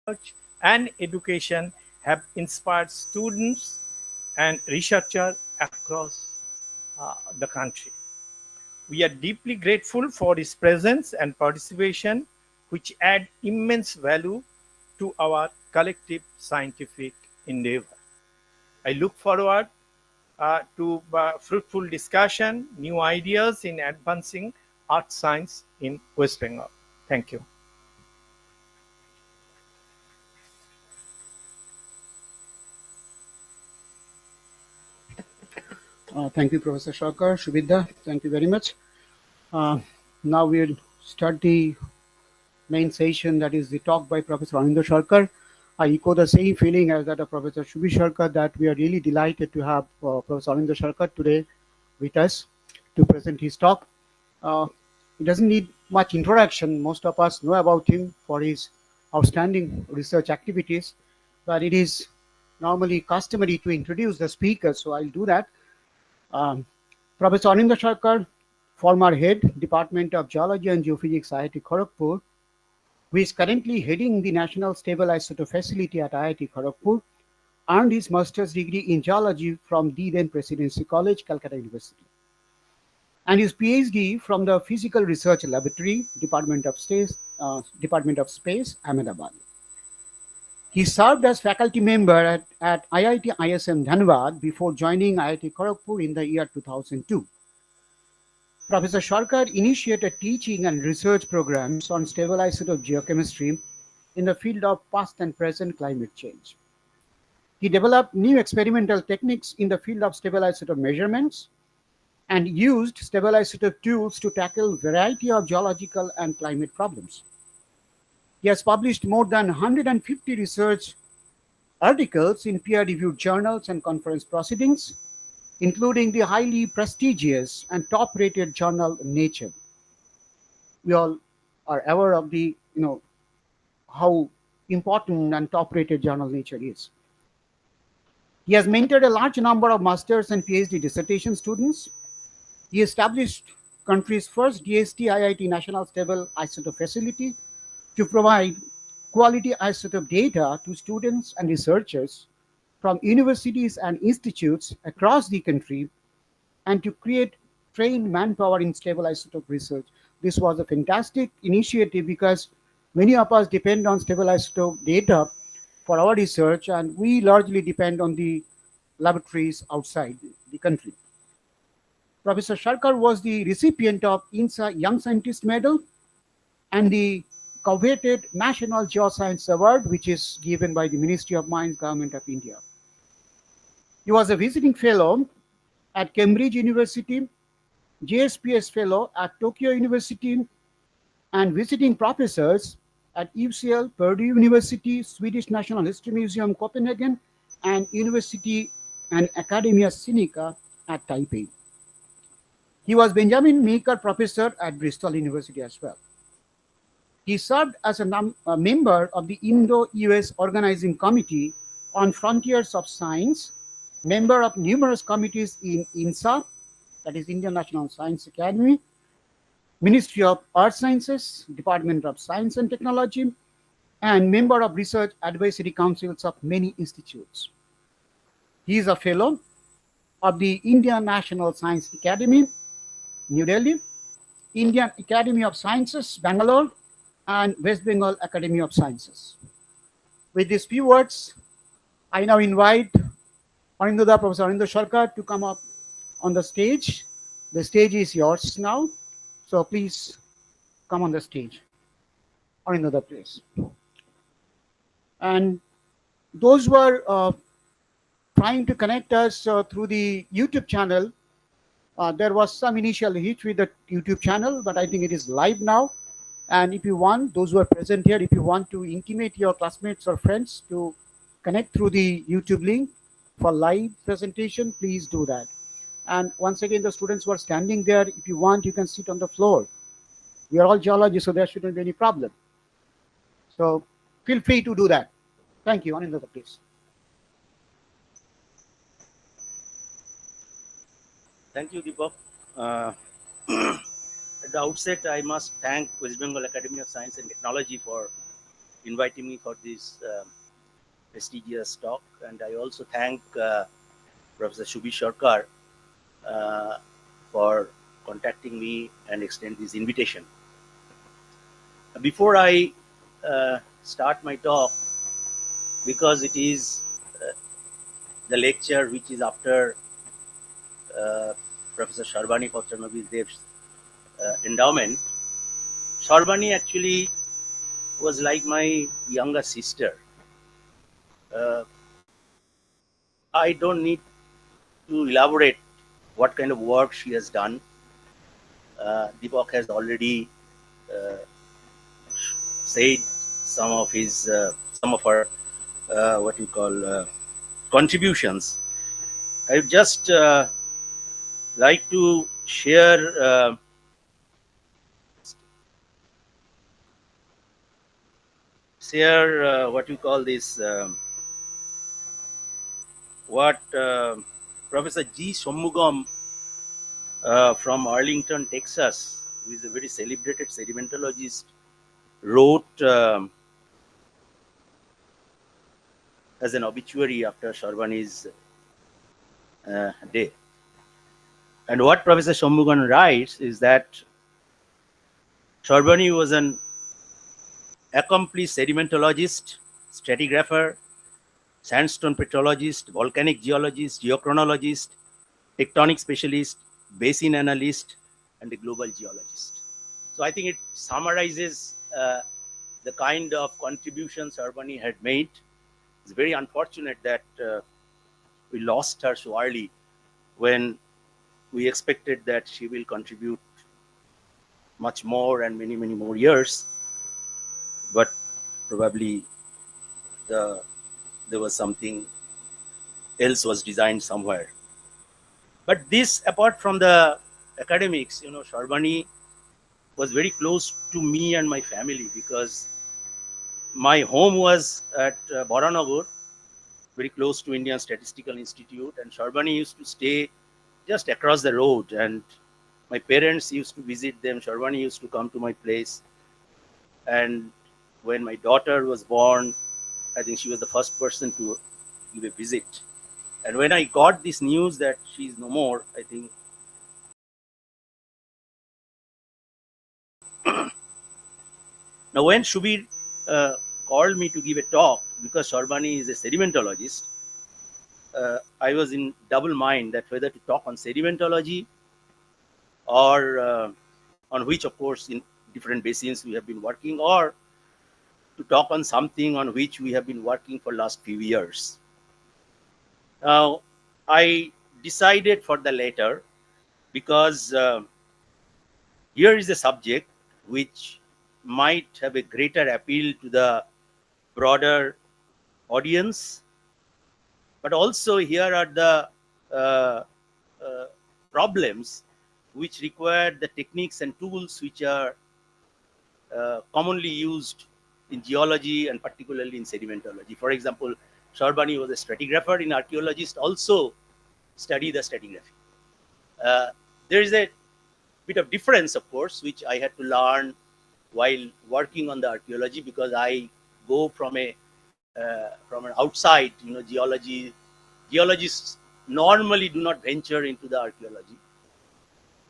research and education have inspired students and researchers across the country. We are deeply grateful for his presence and participation, which add immense value to our collective scientific endeavor. I look forward to fruitful discussion, new ideas in advancing art science in West Bengal. Thank you. Thank you, Professor Sarkar. Shubidha, thank you very much. Uh, Now we'll start the main session, that is the talk by Professor Anindya Sarkar. I echo the same feeling as that of Professor Shubhi Sarkar, that we are really delighted to have Professor Anindya Sarkar today with us to present his talk. Uh, he doesn't need much introduction. Most of us know about him for his outstanding research activities, but it is normally customary to introduce the speaker, so I'll do that. Um, Professor Anindya Sarkar, former head, Department of Geology and Geophysics, IIT Kharagpur, who is currently heading the National Stable Isotope Facility at IIT Kharagpur, earned his master's degree in geology from the then Presidency College, Calcutta University, and his PhD from the Physical Research Laboratory, Department of Space, Ahmedabad. He served as faculty member at IIT ISM Dhanbad before joining IIT Kharagpur in the year 2002. Professor Sarkar initiated teaching and research programs on stable isotope geochemistry in the field of past and present climate change. He developed new experimental techniques in the field of stable isotope measurements and used stable isotope tools to tackle a variety of geological and climate problems. He has published more than 150 research articles in peer-reviewed journals and conference proceedings, including the highly prestigious and top-rated journal Nature. We all are aware of the how important and top-rated journal Nature is. He has mentored a large number of master's and PhD dissertation students. He established country's first DST IIT National Stable Isotope Facility to provide quality isotope data to students and researchers from universities and institutes across the country, and to create trained manpower in stable isotope research. This was a fantastic initiative because many of us depend on stable isotope data for our research, and we largely depend on the laboratories outside the country. Professor Sarkar was the recipient of INSA Young Scientist Medal and the coveted National Geoscience Award, which is given by the Ministry of Mines, Government of India. He was a visiting fellow at Cambridge University, JSPS fellow at Tokyo University, and visiting professors at UCL, Purdue University, Swedish National History Museum, Copenhagen, and University and Academia Sinica at Taipei. He was Benjamin Maker Professor at Bristol University as well. He served as a member of the Indo-US Organizing Committee on Frontiers of Science, member of numerous committees in INSA, that is Indian National Science Academy, Ministry of Earth Sciences, Department of Science and Technology, and member of research advisory councils of many institutes. He is a fellow of the Indian National Science Academy, New Delhi, Indian Academy of Sciences, Bangalore, and West Bengal Academy of Sciences. With these few words, I now invite Professor Anindya Sarkar to come up on the stage. The stage is yours now, so please come on the stage. Anindya, please. And those who are trying to connect us through the YouTube channel, there was some initial hitch with the YouTube channel, but I think it is live now. And if you want, those who are present here, if you want to intimate your classmates or friends to connect through the YouTube link for live presentation, please do that. And once again, the students who are standing there, if you want, you can sit on the floor. We are all geologists, so there shouldn't be any problem. So feel free to do that. Thank you. Anindya, please. Thank you, Deepak. At the outset, I must thank West Bengal Academy of Science and Technology for inviting me for this prestigious talk. And I also thank Professor Sarkar uh, for contacting me and extend this invitation. Before I start my talk, because it is the lecture which is after uh, Professor Sarbani Patranabis Dev's endowment, Sarbani actually was like my younger sister. Uh, I don't need to elaborate what kind of work she has done. Deepak has already uh, said some of her what you call contributions. I would just like to share what you call this what Professor G. Sommugam from Arlington, Texas, who is a very celebrated sedimentologist, wrote as an obituary after Sarbani's day. And what Professor Sommugam writes is that Sarbani was an accomplished sedimentologist, stratigrapher, sandstone petrologist, volcanic geologist, geochronologist, tectonic specialist, basin analyst, and a global geologist. So I think it summarizes the kind of contributions Sarbani had made. It's very unfortunate that we lost her so early when we expected that she will contribute much more and many, many more years. But probably there was something else was designed somewhere. But this, apart from the academics, Sarbani was very close to me and my family because my home was at Baranagar, very close to Indian Statistical Institute, and Sarbani used to stay just across the road, and my parents used to visit them. Sarbani used to come to my place, and when my daughter was born, I think she was the first person to give a visit. And when I got this news that she's no more, I think now when Shubir called me to give a talk, because Sarbani is a sedimentologist, I was in double mind that whether to talk on sedimentology or on which, of course, in different basins we have been working, or to talk on something on which we have been working for last few years. Now, I decided for the latter because here is a subject which might have a greater appeal to the broader audience, but also here are the uh, uh, problems which require the techniques and tools which are commonly used in geology and particularly in sedimentology. For example, Sarbani was a stratigrapher. In archaeologists also study the stratigraphy. There is a bit of difference, of course, which I had to learn while working on the archaeology, because I go from an outside, geology. Geologists normally do not venture into the archaeology,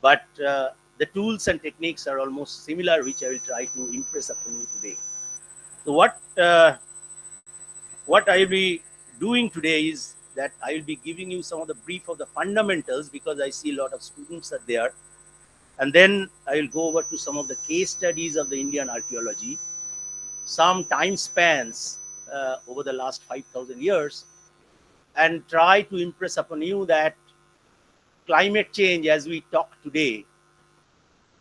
but the tools and techniques are almost similar, which I will try to impress upon you today. So what I will be doing today is that I will be giving you some of the brief of the fundamentals, because I see a lot of students are there. And then I will go over to some of the case studies of the Indian archaeology, some time spans over the last 5,000 years, and try to impress upon you that climate change, as we talk today,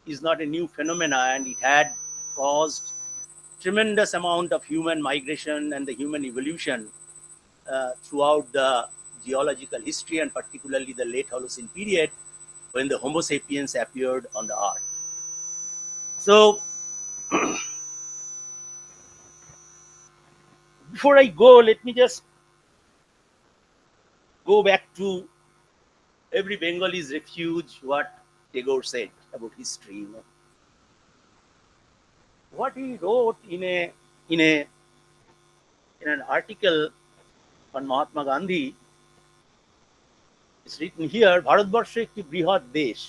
is not a new phenomenon, and it had caused tremendous amount of human migration and the human evolution throughout the geological history, and particularly the late Holocene period, when the Homo sapiens appeared on the earth. So before I go, let me just go back to every Bengalese refuge, what Tagore said about history. What he wrote in a in an article on Mahatma Gandhi, it's written here, Bharatvarsha একটি বৃহৎ দেশ,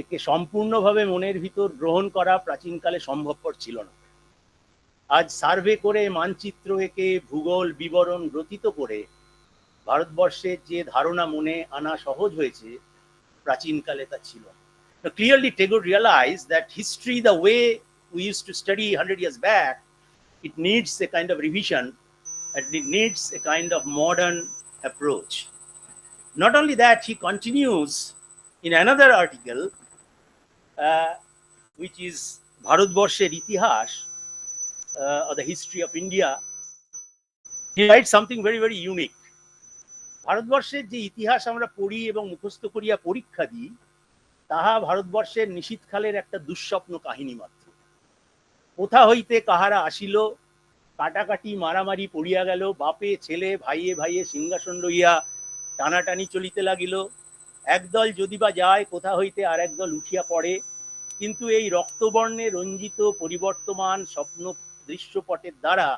একে সম্পূর্ণভাবে মনের ভিতর গ্রহণ করা প্রাচীনকালে সম্ভবপর ছিল না। আজ সার্ভে করে মানচিত্র এঁকে ভূগোল বিবরণ গ্রথিত করে ভারতবর্ষের যে ধারণা মনে আনা সহজ হয়েছে, প্রাচীনকালে তা ছিল না। Now, clearly, Tagore realized that history, the way we used to study 100 years back, it needs a kind of revision and it needs a kind of modern approach. Not only that, he continues in another article, which is Bharatbarsher Itihas, or the history of India. He writes something very, very unique. ভারতবর্ষের যে ইতিহাস আমরা পড়ি এবং মুখস্থ করিয়া পরীক্ষা দিই, তাহা ভারতবর্ষের নিশীথকালের একটা দুঃস্বপ্ন কাহিনী মাত্র। কোথা হইতে কাহারা আসিল, কাটাকাটি মারামারি পড়িয়া গেল, বাপে ছেলে ভাইয়ে ভাইয়ে সিংহাসন লইয়া টানাটানি চলিতে লাগিল, একদল যদি বা যায় কোথা হইতে আর একদল উঠিয়া পড়ে, কিন্তু এই রক্তবর্ণে রঞ্জিত পরিবর্তমান স্বপ্ন দৃশ্যপটের দ্বারা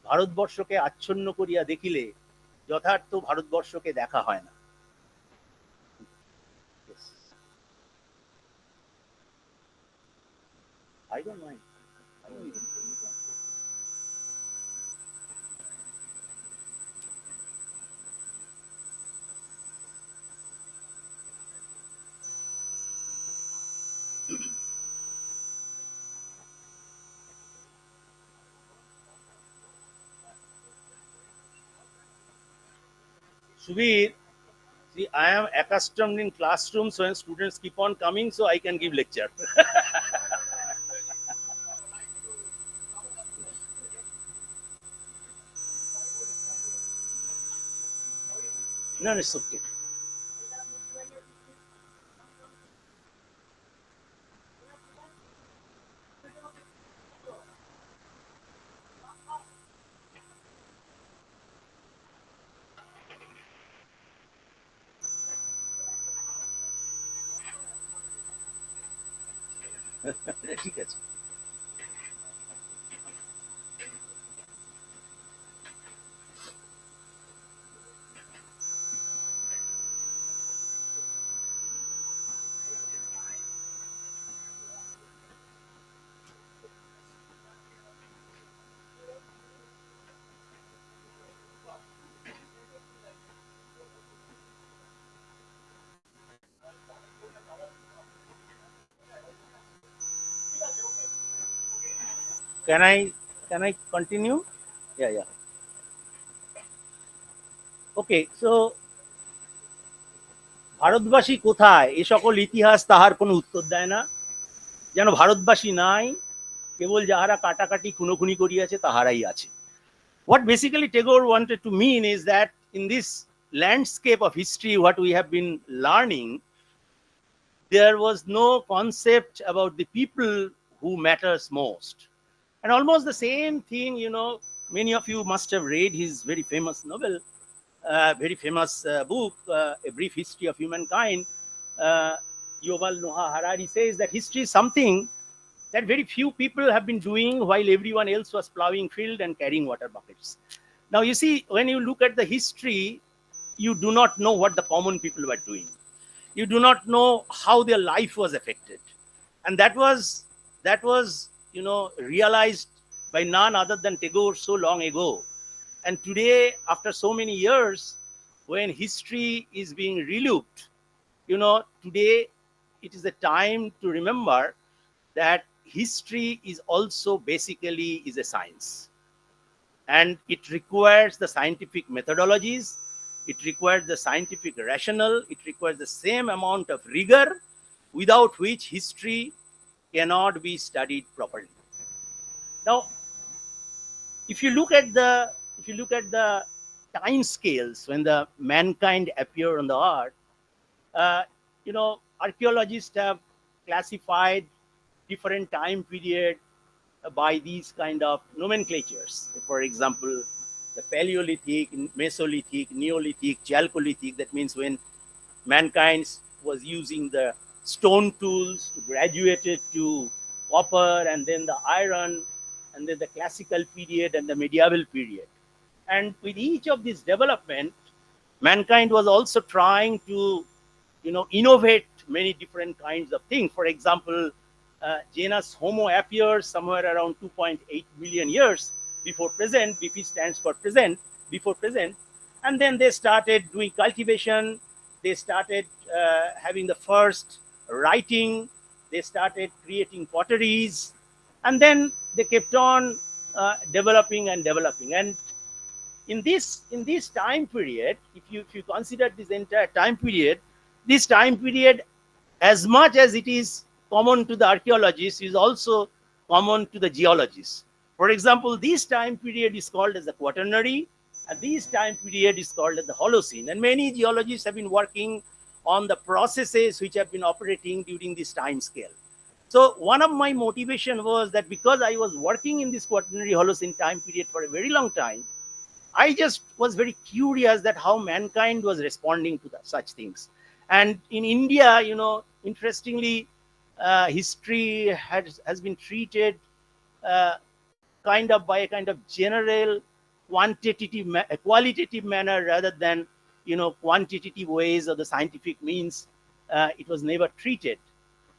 ভারতবর্ষকে আচ্ছন্ন করিয়া দেখিলে যথার্থ ভারতবর্ষকে দেখা হয় না। I don't mind. Subir, see, I am accustomed in classrooms when students keep on coming, so I can give lecture. No, it's okay. ঠিক আছে। Can I continue? Yeah. Okay, so ভারতবাসী কোথায়, এ সকল ইতিহাস তাহার কোনো উত্তর দেয় না। যেন ভারতবাসী নাই, কেবল যাহারা কাটাকাটি খুনোখুনি করিয়াছে তাহারাই আছে। What basically Tagore wanted to mean is that in this landscape of history, what we have been learning, there was no concept about the people who matters most. And almost the same thing, many of you must have read his very famous novel, very famous book, A Brief History of Humankind. Yuval Noah Harari says that history is something that very few people have been doing while everyone else was plowing field and carrying water buckets. Now, you see, when you look at the history, you do not know what the common people were doing. You do not know how their life was affected. And that was realized by none other than Tagore so long ago. And today, after so many years, when history is being relooked, today it is the time to remember that history is also basically is a science. And it requires the scientific methodologies, it requires the scientific rationale, it requires the same amount of rigor without which history cannot be studied properly. Now, if you look at the time scales when the mankind appeared on the earth, archaeologists have classified different time period by these kind of nomenclatures. For example, the Paleolithic, Mesolithic, Neolithic, Chalcolithic. That means when mankind was using the stone tools to graduate it to copper and then the iron. and then the classical period and the medieval period. And with each of these development, mankind was also trying to, innovate many different kinds of things. For example, genus Homo appears somewhere around 2.8 million years before present. BP stands for present, before present. And then they started doing cultivation. They started having the first writing. They started creating potteries. And then they kept on developing and developing. And in this time period, if you consider this entire time period, this time period, as much as it is common to the archaeologists, is also common to the geologists. For example, this time period is called as the Quaternary, and this time period is called as the Holocene. And many geologists have been working on the processes which have been operating during this time scale. So one of my motivation was that because I was working in this Quaternary Holocene time period for a very long time, I just was very curious that how mankind was responding to such things. And in India, interestingly, history has been treated kind of by a kind of general qualitative manner rather than quantitative ways or the scientific means. It was never treated.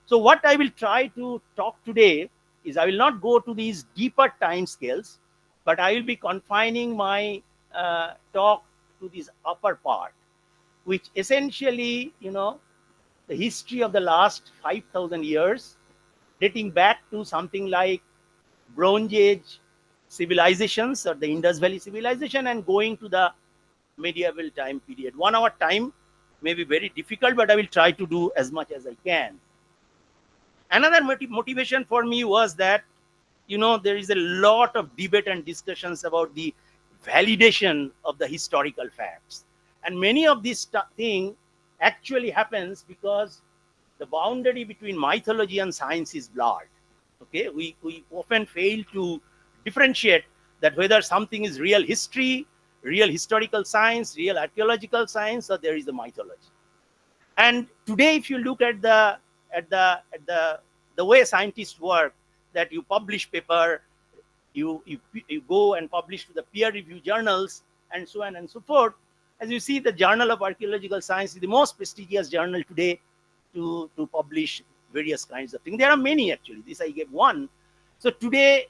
So what I will try to talk today is I will not go to these deeper time scales, but I will be confining my talk to this upper part, which essentially, the history of the last 5,000 years, dating back to something like Bronze Age civilizations or the Indus Valley civilization, and going to the medieval time period. 1 hour time may be very difficult, but I will try to do as much as I can. Another motivation for me was that, there is a lot of debate and discussions about the validation of the historical facts. And many of these things actually happens because the boundary between mythology and science is blurred. Okay, we often fail to differentiate that whether something is real history, real historical science, real archaeological science, or there is a mythology. And today, if you look at the way scientists work, that you publish paper, you go and publish to the peer-reviewed journals, and so on and so forth. As you see, the Journal of Archaeological Science is the most prestigious journal today to publish various kinds of things. There are many, actually. This I gave one. So today,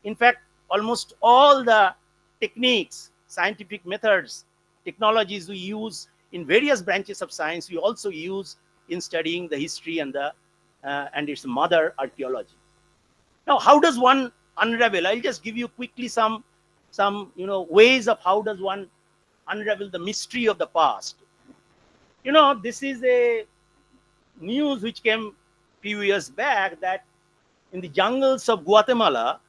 in fact, almost all the techniques, scientific methods, technologies we use in various branches of science, we also use in studying the history and its mother, archaeology. Now, how does one unravel? I'll just give you quickly some ways of how does one unravel the mystery of the past. This is a news which came a few years back that in the jungles of Guatemala,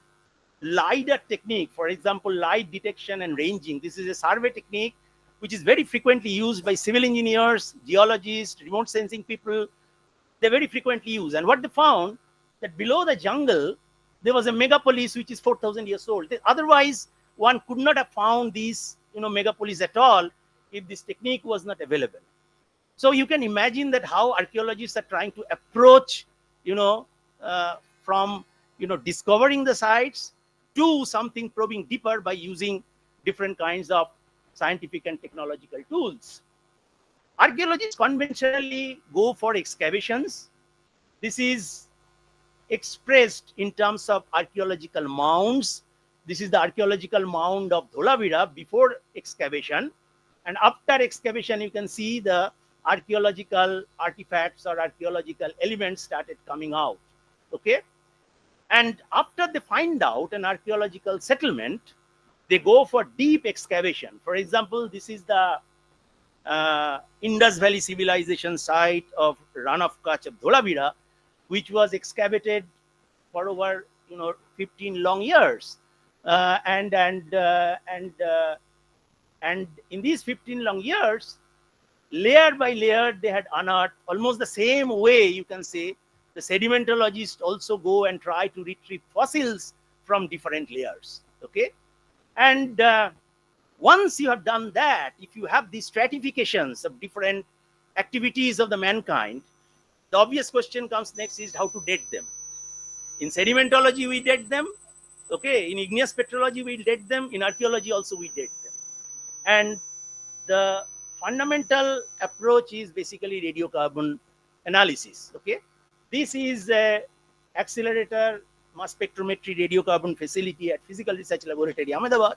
LiDAR technique, for example, light detection and ranging, this is a survey technique which is very frequently used by civil engineers, geologists, remote sensing people. They very frequently use. And what they found, that below the jungle, there was a megapolis which is 4,000 years old. Otherwise, one could not have found these megapolis at all if this technique was not available. So you can imagine that how archaeologists are trying to approach, from discovering the sites to something probing deeper by using different kinds of scientific and technological tools. Archaeologists conventionally go for excavations. This is expressed in terms of archaeological mounds. This is the archaeological mound of Dholavira before excavation. And after excavation, you can see the archaeological artifacts or archaeological elements started coming out. Okay? And after they find out an archaeological settlement, they go for deep excavation. For example, this is the Indus Valley civilization site of Run of Kutch of Dholavira, which was excavated for over 15 long years. And in these 15 long years, layer by layer, they had unearthed almost the same way, you can say, the sedimentologists also go and try to retrieve fossils from different layers. Okay? And once you have done that, if you have these stratifications of different activities of the mankind, the obvious question comes next is how to date them. In sedimentology, we date them. Okay, in igneous petrology we date them, in archaeology also we date them. And the fundamental approach is basically radiocarbon analysis. Okay, this is a accelerator mass spectrometry radiocarbon facility at Physical Research Laboratory, Ahmedabad,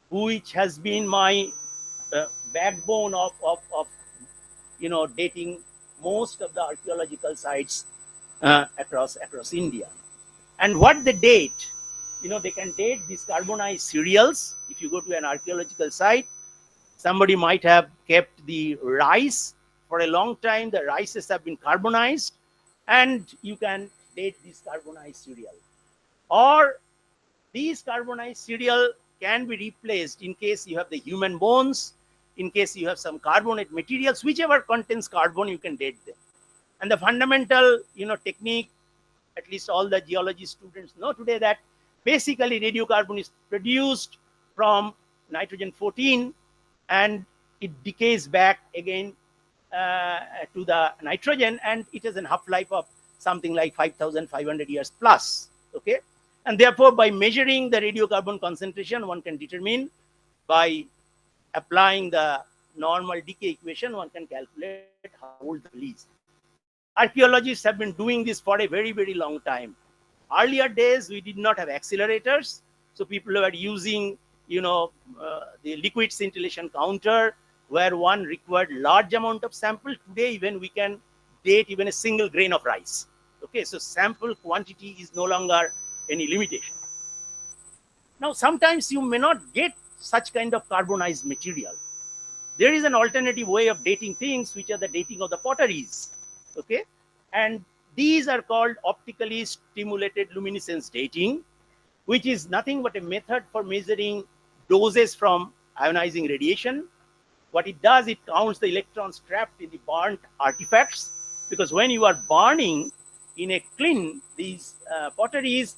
which has been my backbone of dating most of the archaeological sites across India. And what they date, they can date these carbonized cereals. If you go to an archaeological site, somebody might have kept the rice for a long time. The rices have been carbonized, and you can date this carbonized cereal. Or these carbonized cereal can be replaced in case you have the human bones, in case you have some carbonate materials, whichever contains carbon, you can date them. And the fundamental, technique, at least all the geology students know today, that basically radiocarbon is produced from nitrogen 14, and it decays back again to the nitrogen, and it has a half-life of something like 5,500 years plus. Okay, and therefore by measuring the radiocarbon concentration, one can determine, by applying the normal decay equation, one can calculate how old the metal is. Archaeologists have been doing this for a very, very long time. Earlier days, we did not have accelerators, so people were using, the liquid scintillation counter, where one required large amount of sample. Today, even we can date even a single grain of rice. Okay, so sample quantity is no longer any limitation. Now, sometimes you may not get such kind of carbonized material. There is an alternative way of dating things, which are the dating of the potteries. Okay, and these are called optically stimulated luminescence dating, which is nothing but a method for measuring doses from ionizing radiation. What it does, it counts the electrons trapped in the burnt artifacts, because when you are burning in a kiln these potteries,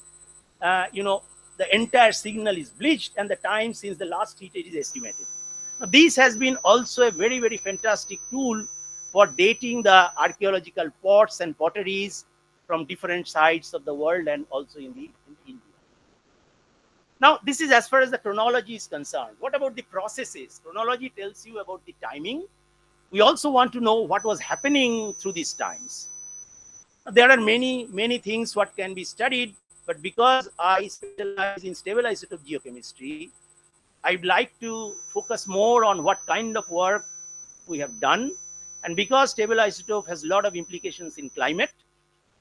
the entire signal is bleached, and the time since the last heat is estimated. Now, this has been also a very, very fantastic tool for dating the archaeological pots and potteries from different sides of the world, and also in India. Now, this is as far as the chronology is concerned. What about the processes? Chronology tells you about the timing. We also want to know what was happening through these times. There are many, many things what can be studied, but because I specialize in stable isotope geochemistry, I'd like to focus more on what kind of work we have done. And because stable isotope has a lot of implications in climate,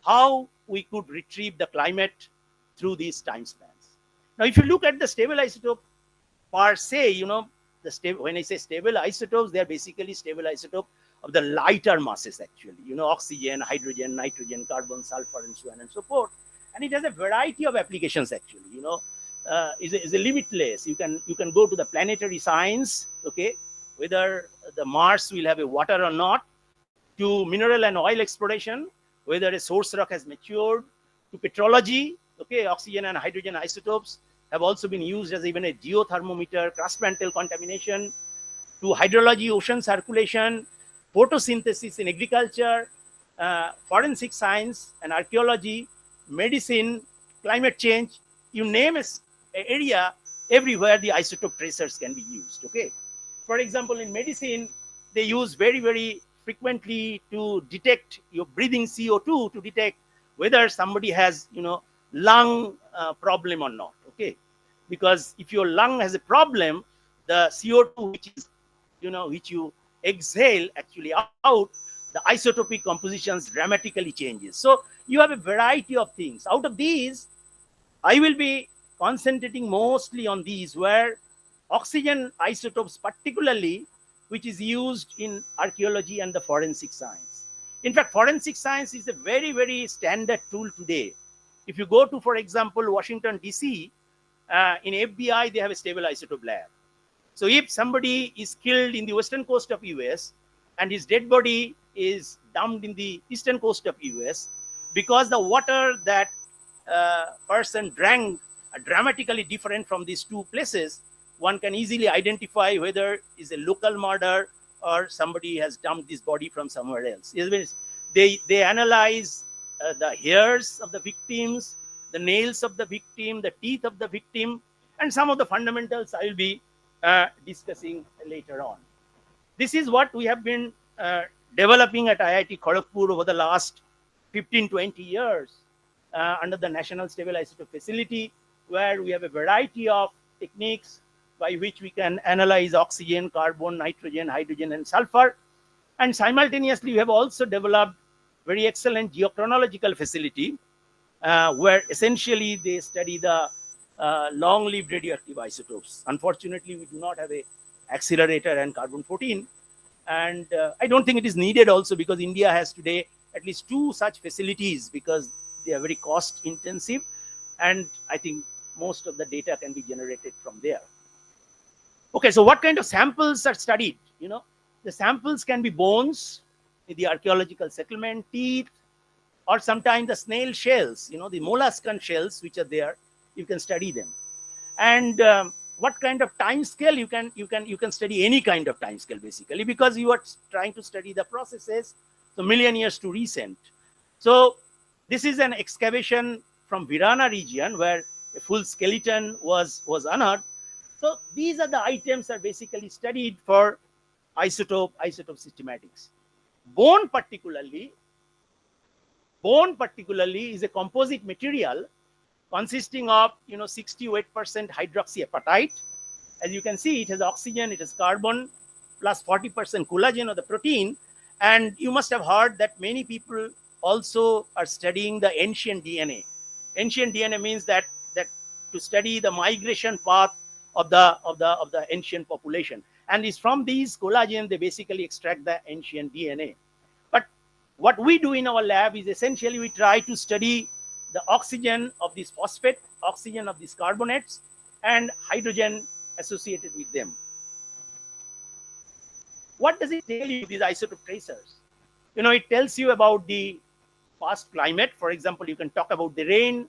how we could retrieve the climate through these time spans. Now, if you look at the stable isotope per se, when I say stable isotopes, they are basically stable isotope of the lighter masses, actually, oxygen, hydrogen, nitrogen, carbon, sulfur, and so on and so forth. And it has a variety of applications, actually, is a limitless. You can go to the planetary science, okay, whether the Mars will have a water or not, to mineral and oil exploration, whether a source rock has matured, to petrology, okay, oxygen and hydrogen isotopes have also been used as even a geothermometer, crust mantle contamination, to hydrology, ocean circulation, photosynthesis in agriculture, forensic science and archaeology, medicine, climate change, you name an area, everywhere the isotope tracers can be used. Okay, for example, in medicine, they use very, very frequently to detect your breathing CO2, to detect whether somebody has, lung problem or not. Okay, because if your lung has a problem, the CO2 which you exhale actually out, the isotopic compositions dramatically changes. So you have a variety of things. Out of these, I will be concentrating mostly on these, where oxygen isotopes particularly, which is used in archaeology and the forensic science. In fact, forensic science is a very, very standard tool today. If you go to, for example, Washington, D.C., in FBI, they have a stable isotope lab. So if somebody is killed in the western coast of US and his dead body is dumped in the eastern coast of US, because the water that person drank are dramatically different from these two places, one can easily identify whether it's a local murder or somebody has dumped this body from somewhere else. They analyze the hairs of the victims, the nails of the victim, the teeth of the victim, and some of the fundamentals I will be discussing later on. This is what we have been developing at IIT Kharagpur over the last 15-20 years under the National Stable Isotope Facility, where we have a variety of techniques by which we can analyze oxygen, carbon, nitrogen, hydrogen, and sulfur. And simultaneously, we have also developed very excellent geochronological facility where essentially they study the long-lived radioactive isotopes. Unfortunately, we do not have a accelerator and carbon-14. And I don't think it is needed also, because India has today at least 2 such facilities, because they are very cost intensive. And I think most of the data can be generated from there. Okay, so what kind of samples are studied? The samples can be bones in the archaeological settlement, teeth, or sometimes the snail shells, the molluscan shells which are there. You can study them. And what kind of time scale? You can study any kind of time scale, basically, because you are trying to study the processes, so million years to recent. So this is an excavation from Virana region where a full skeleton was unearthed. So these are the items that are basically studied for isotope systematics. Bone particularly is a composite material consisting of 68% hydroxyapatite. As you can see, it has oxygen, it has carbon, plus 40% collagen of the protein. And you must have heard that many people also are studying the ancient DNA. Ancient DNA means that to study the migration path of the ancient population. And it's from these collagen they basically extract the ancient DNA. But what we do in our lab is essentially we try to study the oxygen of these phosphate, oxygen of these carbonates, and hydrogen associated with them. What does it tell you, these isotope tracers? It tells you about the past climate. For example, you can talk about the rain,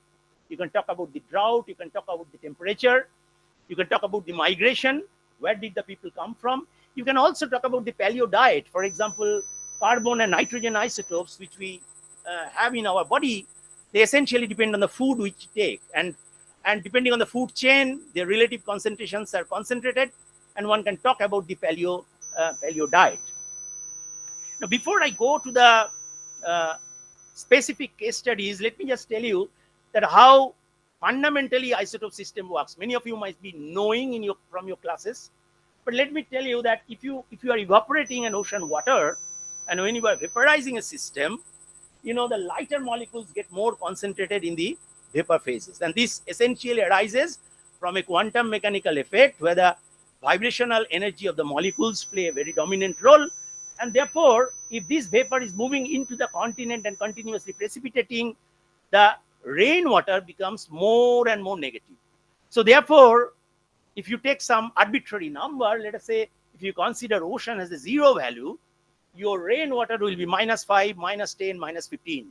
you can talk about the drought, you can talk about the temperature, you can talk about the migration, where did the people come from. You can also talk about the paleo diet. For example, carbon and nitrogen isotopes, which we have in our body, they essentially depend on the food which you take. And depending on the food chain, their relative concentrations are concentrated, and one can talk about the paleo diet. Now, before I go to the specific case studies, let me just tell you that how fundamentally isotope system works. Many of you might be knowing from your classes, but let me tell you that if you are evaporating an ocean water, and when you are vaporizing a system, the lighter molecules get more concentrated in the vapor phases. And this essentially arises from a quantum mechanical effect where the vibrational energy of the molecules play a very dominant role. And therefore, if this vapor is moving into the continent and continuously precipitating, the rainwater becomes more and more negative. So therefore, if you take some arbitrary number, let us say if you consider ocean as a 0 value, your rainwater will be -5, -10, -15.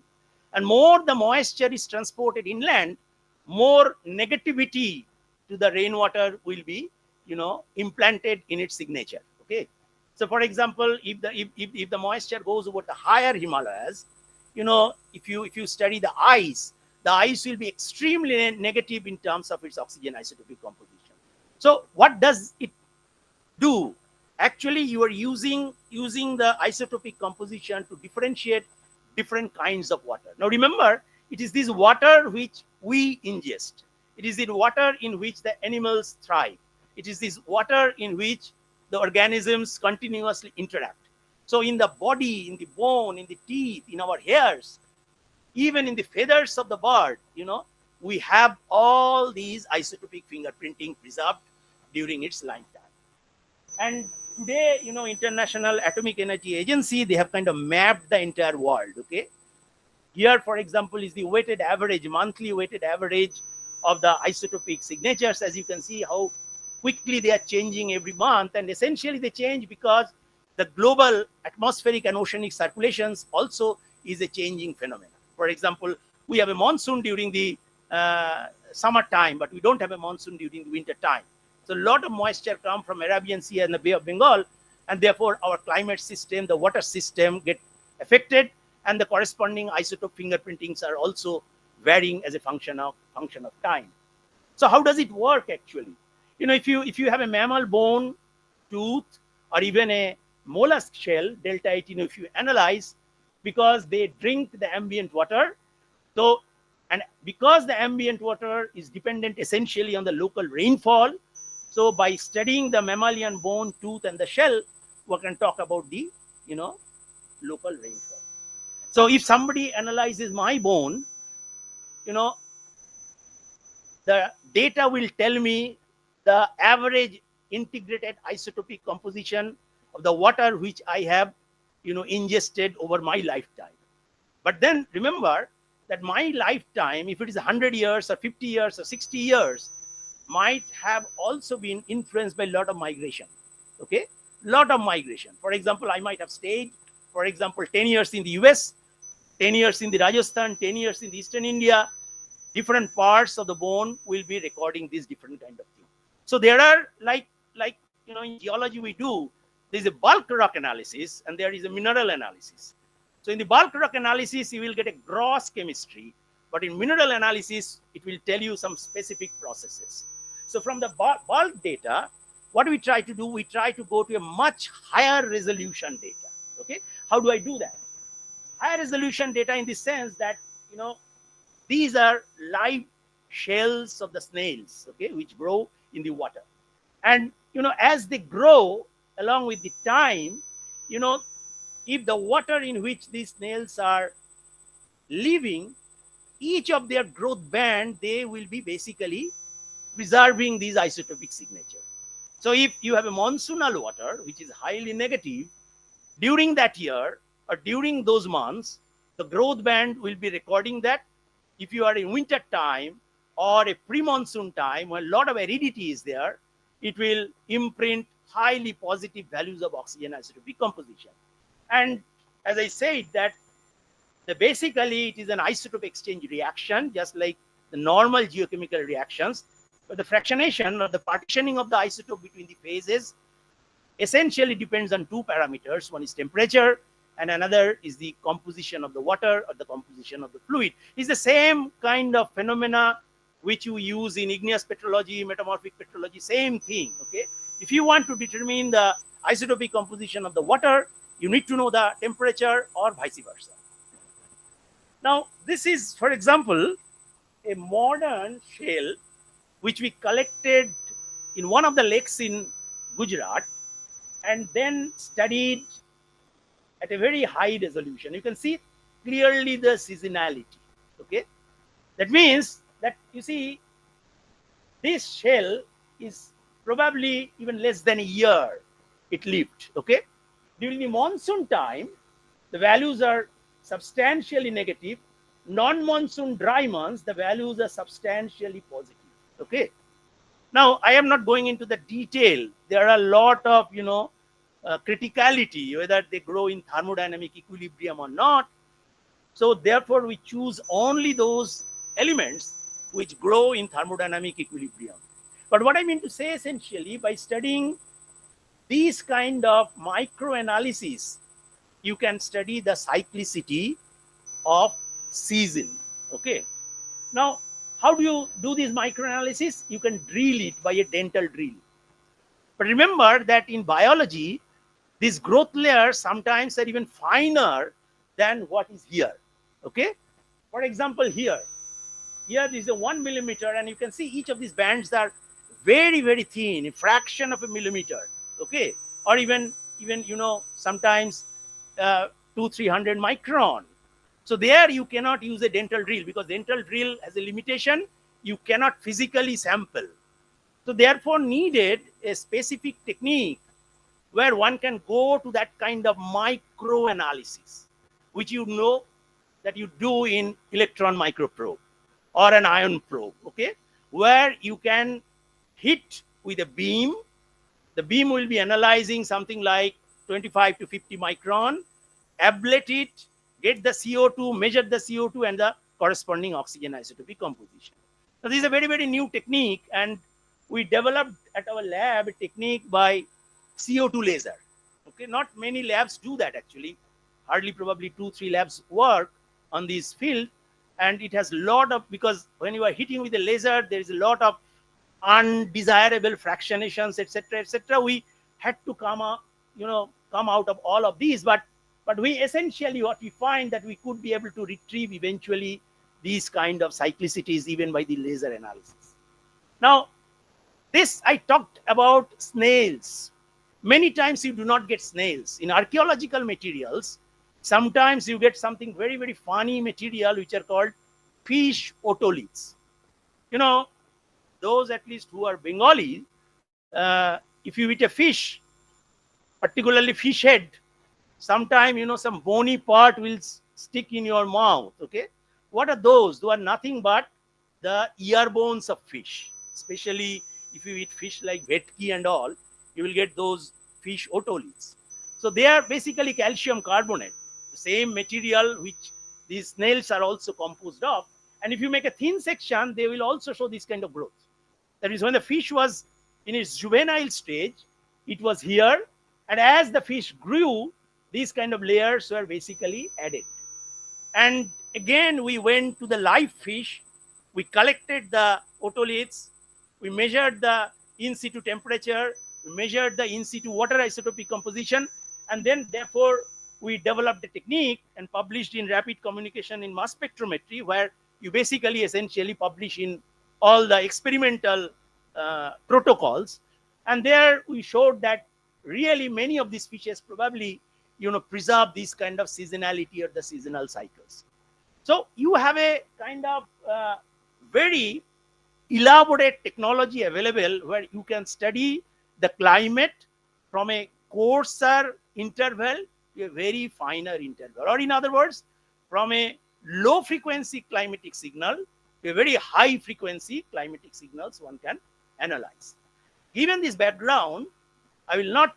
And more the moisture is transported inland, more negativity to the rainwater will be, implanted in its signature. Okay. So for example, if the moisture goes over the higher Himalayas, if you study the ice will be extremely negative in terms of its oxygen isotopic composition. So what does it do? Actually, you are using the isotopic composition to differentiate different kinds of water. Now remember, it is this water which we ingest. It is the water in which the animals thrive. It is this water in which the organisms continuously interact. So in the body, in the bone, in the teeth, in our hairs, even in the feathers of the bird, we have all these isotopic fingerprinting preserved during its lifetime. And today, International Atomic Energy Agency, they have kind of mapped the entire world. Okay. Here, for example, is the weighted average, monthly weighted average of the isotopic signatures. As you can see how quickly they are changing every month. And essentially they change because the global atmospheric and oceanic circulations also is a changing phenomenon. For example, we have a monsoon during the summertime, but we don't have a monsoon during the winter time. So a lot of moisture comes from Arabian Sea and the Bay of Bengal, and therefore our climate system, the water system get affected, and the corresponding isotope fingerprintings are also varying as a function of time. So how does it work actually? If you have a mammal bone, tooth, or even a mollusk shell, delta 18, if you analyze, because they drink the ambient water, so, and because the ambient water is dependent essentially on the local rainfall, so by studying the mammalian bone, tooth, and the shell, we can talk about the local rainfall. So if somebody analyzes my bone, the data will tell me the average integrated isotopic composition of the water which I have ingested over my lifetime. But then remember that my lifetime, if it is 100 years or 50 years or 60 years, might have also been influenced by a lot of migration. Okay, lot of migration. For example, I might have stayed, for example, 10 years in the US, 10 years in the Rajasthan, 10 years in the Eastern India. Different parts of the bone will be recording these different kind of things. So there are like in geology we do, there is a bulk rock analysis and there is a mineral analysis. So in the bulk rock analysis, you will get a gross chemistry, but in mineral analysis, it will tell you some specific processes. So from the bulk data, what we try to do, we try to go to a much higher resolution data. Okay, how do I do that? Higher resolution data in the sense that these are live shells of the snails, okay, which grow in the water. And, as they grow along with the time, if the water in which these snails are living, each of their growth band, they will be basically preserving these isotopic signature. So if you have a monsoonal water, which is highly negative, during that year or during those months, the growth band will be recording that. If you are in winter time or a pre-monsoon time where a lot of aridity is there, it will imprint highly positive values of oxygen isotopic composition. And as I said, that basically it is an isotope exchange reaction, just like the normal geochemical reactions. But the fractionation or the partitioning of the isotope between the phases essentially depends on two parameters. One is temperature, and another is the composition of the water or the composition of the fluid. It's the same kind of phenomena which you use in igneous petrology, metamorphic petrology, same thing. Okay, if you want to determine the isotopic composition of the water, you need to know the temperature or vice versa. Now, this is, for example, a modern shell which we collected in one of the lakes in Gujarat and then studied at a very high resolution. You can see clearly the seasonality. Okay, that means that you see this shell is probably even less than a year it lived. Okay, during the monsoon time, the values are substantially negative. Non-monsoon dry months, the values are substantially positive. Okay. Now, I am not going into the detail. There are a lot of, criticality, whether they grow in thermodynamic equilibrium or not. So therefore, we choose only those elements which grow in thermodynamic equilibrium. But what I mean to say essentially, by studying these kind of microanalysis, you can study the cyclicity of season. Okay. Now, how do you do this microanalysis? You can drill it by a dental drill. But remember that in biology, these growth layers sometimes are even finer than what is here. Okay. For example, here is a 1 millimeter, and you can see each of these bands are very, very thin, a fraction of a millimeter. Okay. Or even sometimes 200-300 micron. So there you cannot use a dental drill because dental drill has a limitation. You cannot physically sample. So therefore needed a specific technique where one can go to that kind of micro analysis, which that you do in electron microprobe or an ion probe. Okay, where you can hit with a beam. The beam will be analyzing something like 25 to 50 micron, ablate it, get the CO2, measure the CO2 and the corresponding oxygen isotopic composition. Now, this is a very, very new technique, and we developed at our lab a technique by CO2 laser. Okay, not many labs do that actually. Hardly probably 2-3 labs work on this field. and it has a lot of, because when you are hitting with a laser, there is a lot of undesirable fractionations, etc., etc. We had to come up, come out of all of these, but we essentially, what we find, that we could be able to retrieve eventually these kind of cyclicities even by the laser analysis. Now, this I talked about snails. Many times you do not get snails in archaeological materials. Sometimes you get something very, very funny material which are called fish otoliths. You know, those at least who are Bengali, if you eat a fish, particularly fish head, sometime some bony part will stick in your mouth. Okay, what are those? Those are nothing but the ear bones of fish. Especially if you eat fish like vetki and all, you will get those fish otoliths. So they are basically calcium carbonate, the same material which these snails are also composed of. And if you make a thin section, they will also show this kind of growth. That is, when the fish was in its juvenile stage, it was here, and as the fish grew, these kind of layers were basically added. And again, we went to the live fish, we collected the otoliths, we measured the in situ temperature, we measured the in situ water isotopic composition, and then therefore we developed a technique and published in Rapid Communication in Mass Spectrometry, where you basically essentially publish in all the experimental protocols. And there we showed that really many of these fishes probably preserve this kind of seasonality or the seasonal cycles. So you have a kind of very elaborate technology available where you can study the climate from a coarser interval to a very finer interval, or in other words, from a low frequency climatic signal to a very high frequency climatic signals one can analyze. Given this background, I will not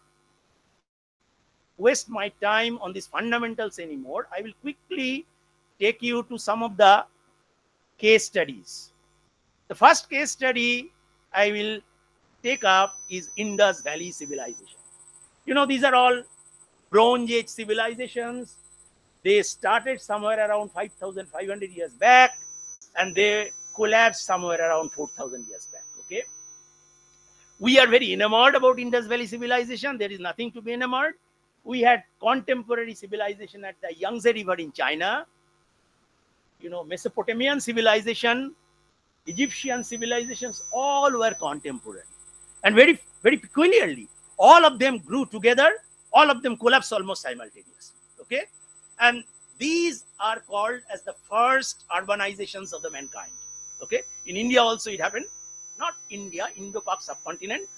waste my time on these fundamentals anymore. I will quickly take you to some of the case studies. The first case study I will take up is Indus Valley civilization. These are all Bronze Age civilizations. They started somewhere around 5,500 years back, and they collapsed somewhere around 4,000 years back. Okay, we are very enamored about Indus Valley civilization. There is nothing to be enamored. We had contemporary civilization at the Yangtze River in China, Mesopotamian civilization, Egyptian civilizations, all were contemporary. And very, very peculiarly, all of them grew together, all of them collapsed almost simultaneously. Okay, and these are called as the first urbanizations of the mankind. Okay, in India also it happened, not India, Indo-Pak subcontinent,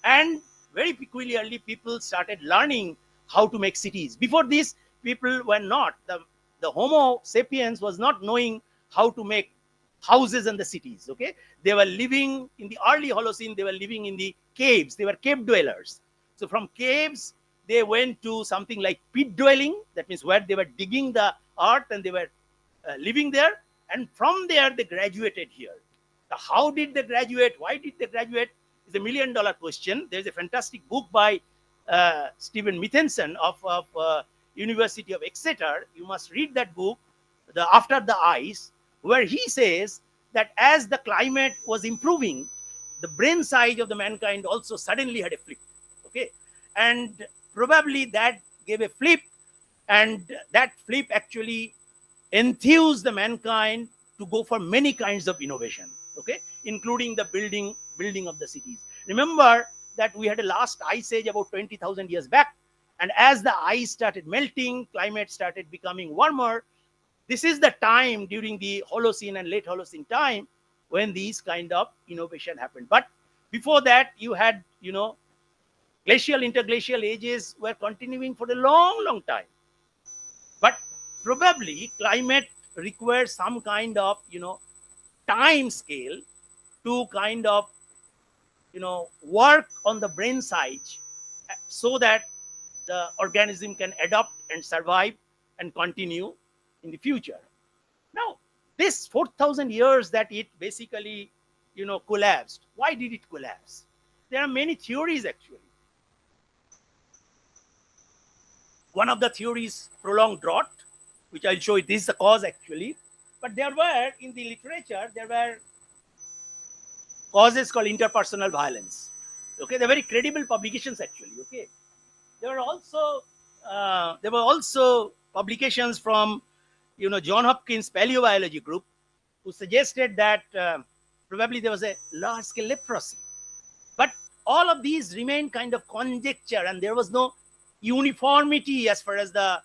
and very peculiarly people started learning how to make cities. Before this, people were not, the Homo sapiens was not knowing how to make houses in the cities. Okay, they were living in the early Holocene, they were living in the caves, they were cave dwellers. So from caves, they went to something like pit dwelling, that means where they were digging the earth and they were living there. And from there, they graduated here. Now, how did they graduate? Why did they graduate? Is a $1 million question. There's a fantastic book by Stephen Mithenson of University of Exeter. You must read that book, After the Ice, where he says that as the climate was improving, the brain size of the mankind also suddenly had a flip. Okay, and probably that gave a flip, and that flip actually enthused the mankind to go for many kinds of innovation. Okay, including the building of the cities. Remember that we had a last ice age about 20,000 years back, and as the ice started melting, climate started becoming warmer. This is the time during the Holocene and late Holocene time when these kind of innovation happened. But before that, you had, glacial, interglacial ages were continuing for a long, long time. But probably climate requires some kind of, time scale to kind of, work on the brain size so that the organism can adapt and survive and continue in the future. Now, this 4,000 years that it basically, collapsed. Why did it collapse? There are many theories actually. One of the theories, prolonged drought, which I'll show you. This is the cause actually. But there were, in the literature, there were causes called interpersonal violence. Okay, they're very credible publications actually. Okay, there were also publications from John Hopkins paleobiology group who suggested that probably there was a large scale leprosy. But all of these remain kind of conjecture, and there was no uniformity as far as the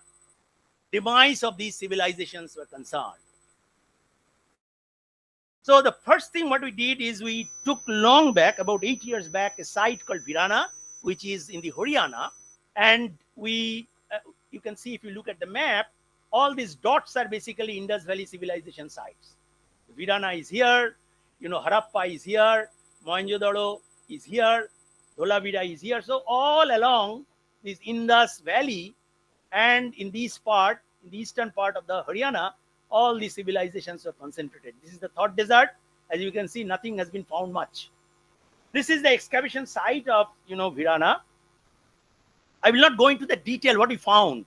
demise of these civilizations were concerned. So the first thing what we did is we took long back, about 8 years back, a site called Virana, which is in the Haryana, and you can see if you look at the map, all these dots are basically Indus Valley civilization sites. Virana is here, Harappa is here, Mohenjo-daro is here, Dholavira is here. So all along this Indus Valley and in the eastern part of the Haryana, all the civilizations were concentrated. This is the Thought Desert. As you can see, nothing has been found much. This is the excavation site of Virana. I will not go into the detail what we found.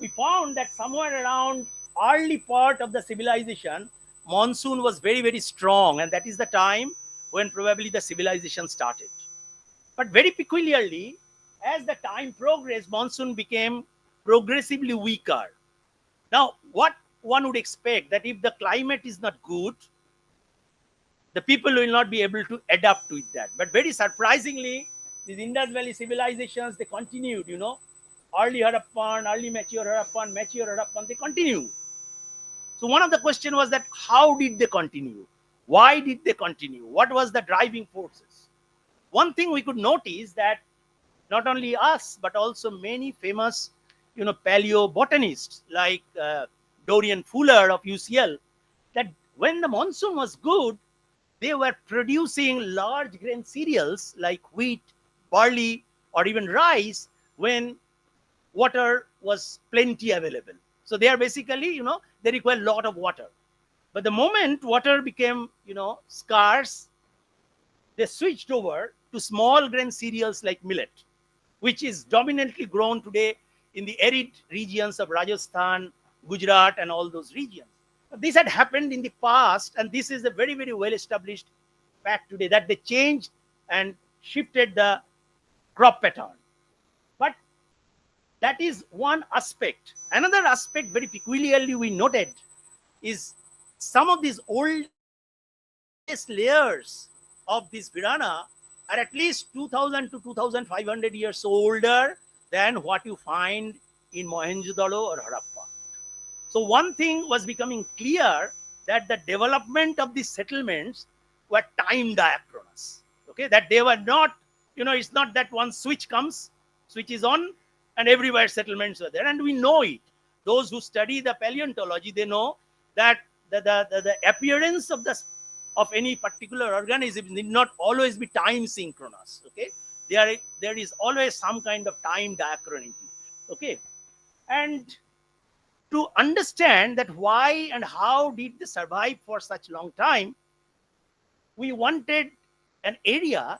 We found that somewhere around early part of the civilization, monsoon was very, very strong, and that is the time when probably the civilization started. But very peculiarly, as the time progressed, monsoon became progressively weaker. Now, what one would expect that if the climate is not good, the people will not be able to adapt to that. But very surprisingly, these Indus Valley civilizations, they continued, early Harappan, early mature Harappan, they continue. So one of the question was that how did they continue? Why did they continue? What was the driving forces? One thing we could notice that not only us, but also many famous, paleobotanists like Dorian Fuller of UCL, that when the monsoon was good, they were producing large grain cereals like wheat, barley, or even rice when water was plenty available. So they are basically, they require a lot of water. But the moment water became, scarce, they switched over to small grain cereals like millet, which is dominantly grown today in the arid regions of Rajasthan, Gujarat, and all those regions. This had happened in the past, and this is a very, very well-established fact today that they changed and shifted the crop pattern. But that is one aspect. Another aspect, very peculiarly we noted, is some of these oldest layers of this Virana are at least 2000 to 2500 years older than what you find in Mohenjo-daro or Harappa. So one thing was becoming clear, that the development of these settlements were time diachronous. Okay, that they were not, it's not that one switch is on, and everywhere settlements were there. And we know it. Those who study the paleontology, they know that the appearance of any particular organism need not always be time synchronous. Okay, there is always some kind of time diachronicity. Okay, and to understand that why and how did they survive for such long time, we wanted an area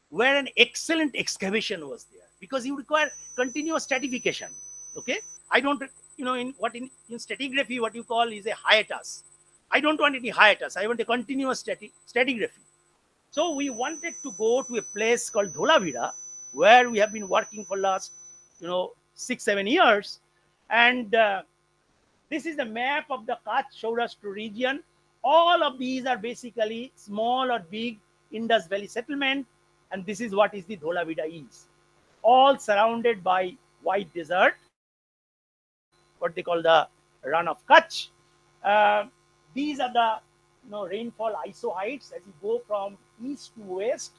where an excellent excavation was there, because you require continuous stratification. Okay, I don't, in stratigraphy, what you call is a hiatus. I don't want any hiatus. I want a continuous stratigraphy. So we wanted to go to a place called Dholavira, where we have been working for last, 6-7 years, and this is the map of the Kutch Saurashtra region. All of these are basically small or big Indus Valley settlement, and this is what is the Dholavira is. All surrounded by white desert, what they call the Run of Kutch. These are the rainfall iso heights. As you go from east to west,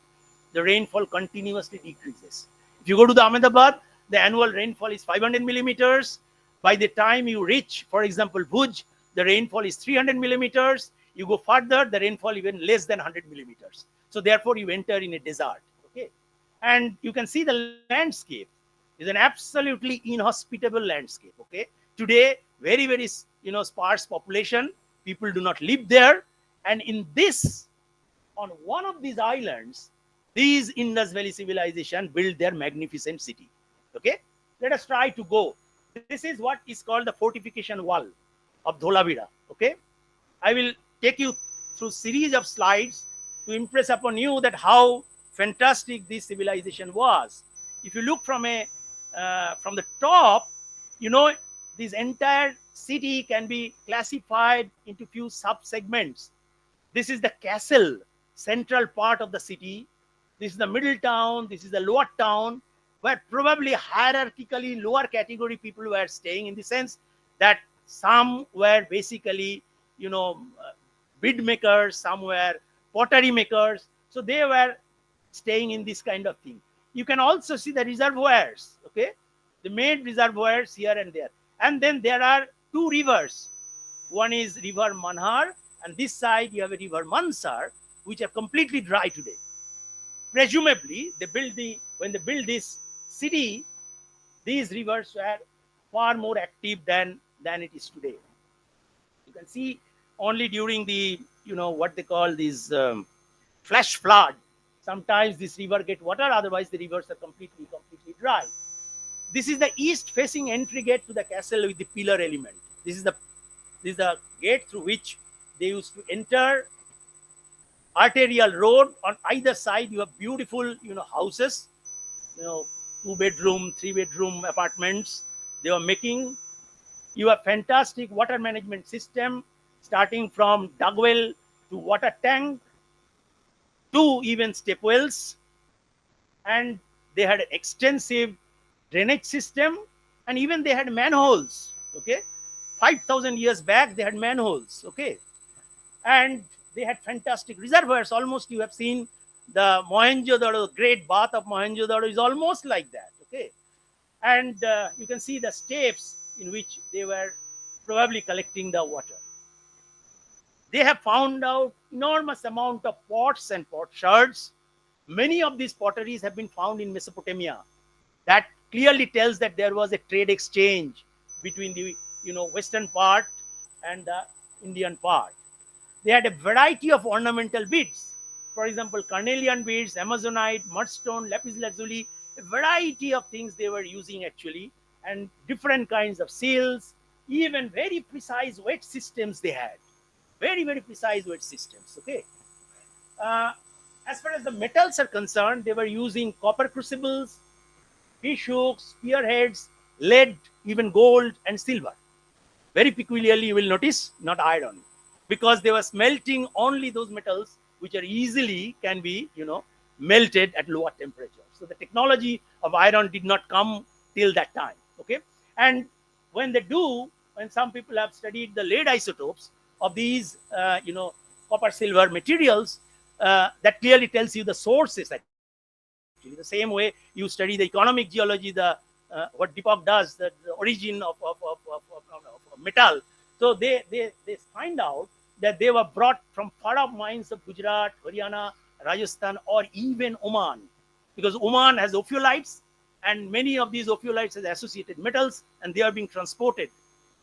the rainfall continuously decreases. If you go to the Ahmedabad, the annual rainfall is 500 millimeters. By the time you reach, for example, Bhuj, the rainfall is 300 millimeters. You go further, the rainfall even less than 100 millimeters. So therefore, you enter in a desert. Okay, and you can see the landscape is an absolutely inhospitable landscape. Okay, today very, very sparse population. People do not live there, and in this, on one of these islands, these Indus Valley civilization built their magnificent city. Okay, let us try to go. This is what is called the fortification wall of Dholavira. Okay, I will take you through series of slides to impress upon you that how fantastic this civilization was. If you look from the top, you know, this entire city can be classified into few sub-segments. This is the castle, central part of the city. This is the middle town. This is the lower town, where probably hierarchically lower category people were staying, in the sense that some were basically, you know, bead makers, some were pottery makers. So they were staying in this kind of thing. You can also see the reservoirs, okay? They made reservoirs here and there. And then there are two rivers. One is River Manhar, and this side you have a River Mansar, which are completely dry today. Presumably, when they built this city, these rivers were far more active than it is today. You can see only during the, you know, what they call these flash flood. Sometimes this river get water, otherwise the rivers are completely dry. This is the east-facing entry gate to the castle with the pillar element. This is the gate through which they used to enter. Arterial road on either side. You have beautiful, you know, houses, you know, 2-bedroom, 3-bedroom apartments they were making. You have fantastic water management system, starting from dugwell to water tank to even step wells, and they had extensive drainage system, and even they had manholes. Okay, 5,000 years back they had manholes. Okay, and they had fantastic reservoirs. Almost you have seen the Mohenjo-daro, great bath of Mohenjo-daro is almost like that. Okay, and you can see the steps in which they were probably collecting the water. They have found out enormous amount of pots and potsherds. Many of these potteries have been found in Mesopotamia. That clearly tells that there was a trade exchange between the, you know, western part and the Indian part. They had a variety of ornamental beads. For example, carnelian beads, amazonite, mudstone, lapis lazuli, a variety of things they were using actually, and different kinds of seals, even very precise weight systems they had. Very, very precise weight systems. Okay. As far as the metals are concerned, they were using copper crucibles, fish hooks, spearheads, lead, even gold and silver. Very peculiarly, you will notice, not iron, because they were smelting only those metals which are easily can be, you know, melted at lower temperature. So the technology of iron did not come till that time. Okay, and when some people have studied the lead isotopes of these, you know, copper silver materials, that clearly tells you the sources. Actually, the same way you study the economic geology, the what Deepak does, the origin of metal. So they find out that they were brought from far-off mines of Gujarat, Haryana, Rajasthan, or even Oman, because Oman has ophiolites, and many of these ophiolites has associated metals, and they are being transported,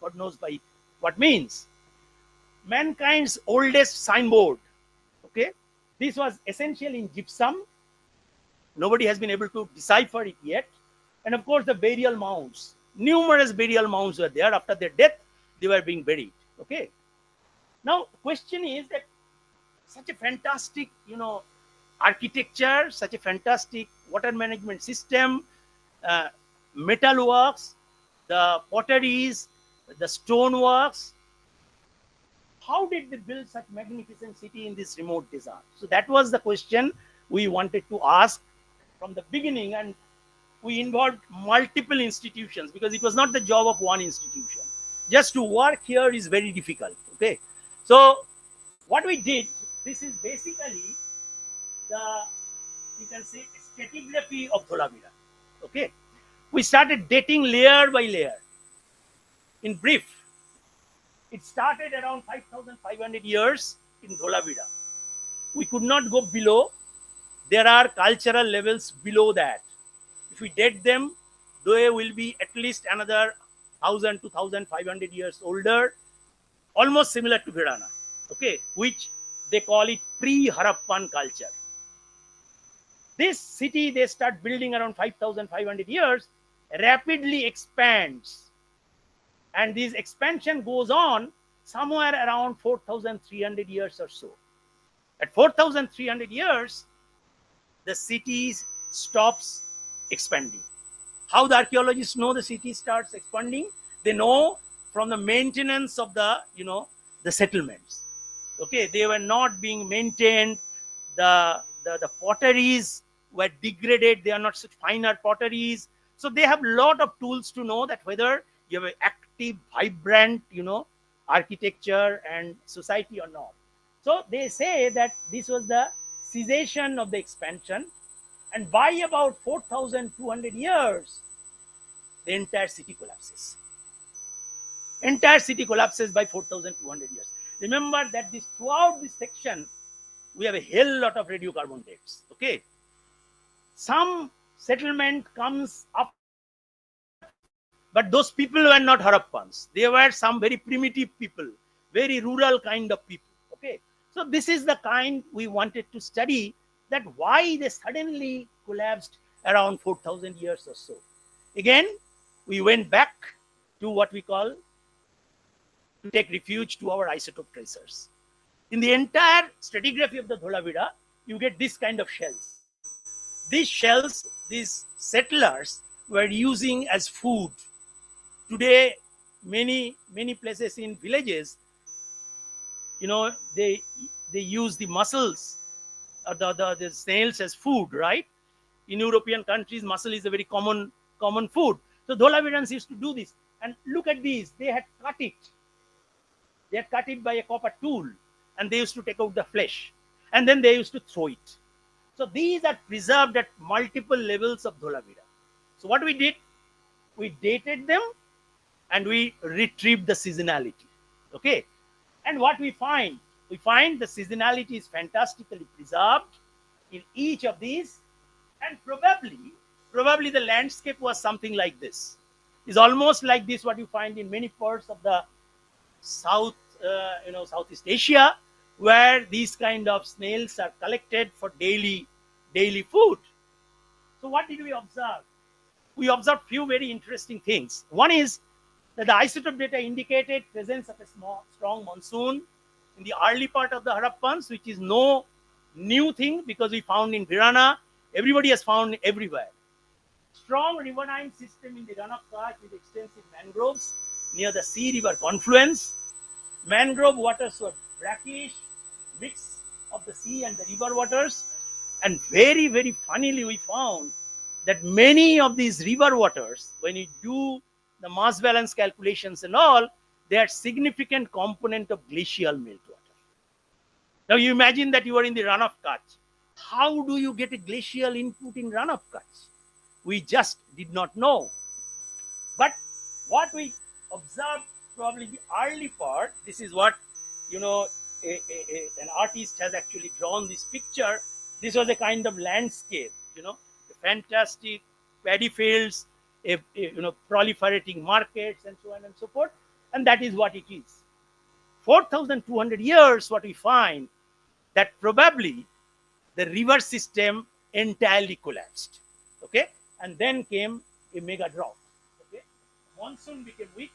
God knows by what means. Mankind's oldest signboard. Okay, this was essential in gypsum. Nobody has been able to decipher it yet. And of course, the burial mounds. Numerous burial mounds were there. After their death, they were being buried. Okay. Now, question is that such a fantastic, you know, architecture, such a fantastic water management system, metalworks, the potteries, the stoneworks. How did they build such magnificent city in this remote desert? So that was the question we wanted to ask from the beginning, and we involved multiple institutions, because it was not the job of one institution. Just to work here is very difficult. Okay, so what we did, this is basically the, you can say, stratigraphy of Dholavira. Okay, we started dating layer by layer. In brief, it started around 5,500 years in Dholavira. We could not go below. There are cultural levels below that. If we date them, they will be at least another 1,000 to 1,500 years older, almost similar to Virana, okay, which they call it pre-Harappan culture. This city they start building around 5,500 years, rapidly expands. And this expansion goes on somewhere around 4,300 years or so. At 4,300 years, the city stops expanding. How the archaeologists know the city starts expanding? They know from the maintenance of the settlements. Okay, they were not being maintained. The potteries were degraded. They are not such finer potteries. So they have a lot of tools to know that whether you have an active, vibrant, architecture and society or not. So they say that this was the cessation of the expansion, and by about 4,200 years, the entire city collapses. Entire city collapses by 4,200 years. Remember that throughout this section, we have a hell lot of radiocarbon dates. Okay, some settlement comes after, but those people were not Harappans. They were some very primitive people, very rural kind of people. Okay, so this is the kind we wanted to study, that why they suddenly collapsed around 4,000 years or so. Again, we went back to what we call to take refuge to our isotope tracers. In the entire stratigraphy of the Dholavira, you get this kind of shells. These shells, these settlers were using as food. Today, many places in villages, they use the mussels or the snails as food, right? In European countries, mussel is a very common food. So Dholavirans used to do this. And look at these, they had cut it. They had cut it by a copper tool, and they used to take out the flesh, and then they used to throw it. So these are preserved at multiple levels of Dholavira. So what we did, we dated them and we retrieved the seasonality. Okay, and what we find the seasonality is fantastically preserved in each of these, and probably the landscape was something like this. It's almost like this what you find in many parts of the Southeast Asia, where these kind of snails are collected for daily food. So what did we observe? We observed few very interesting things. One is that the isotope data indicated presence of a strong monsoon in the early part of the Harappans, which is no new thing because we found in Virana, everybody has found everywhere. Strong riverine system in the run of Kutch with extensive mangroves near the sea river confluence. Mangrove waters were brackish, mix of the sea and the river waters. And very, very funnily, we found that many of these river waters, when you do the mass balance calculations and all, they are significant component of glacial meltwater. Now you imagine that you are in the run of Kutch. How do you get a glacial input in run of Kutch? We just did not know. But what we observed, probably the early part, this is what an artist has actually drawn this picture. This was a kind of landscape, fantastic paddy fields, proliferating markets, and so on and so forth. And that is what it is. 4,200 years, what we find, that probably the river system entirely collapsed. Okay, and then came a mega drought. Okay, monsoon became weak.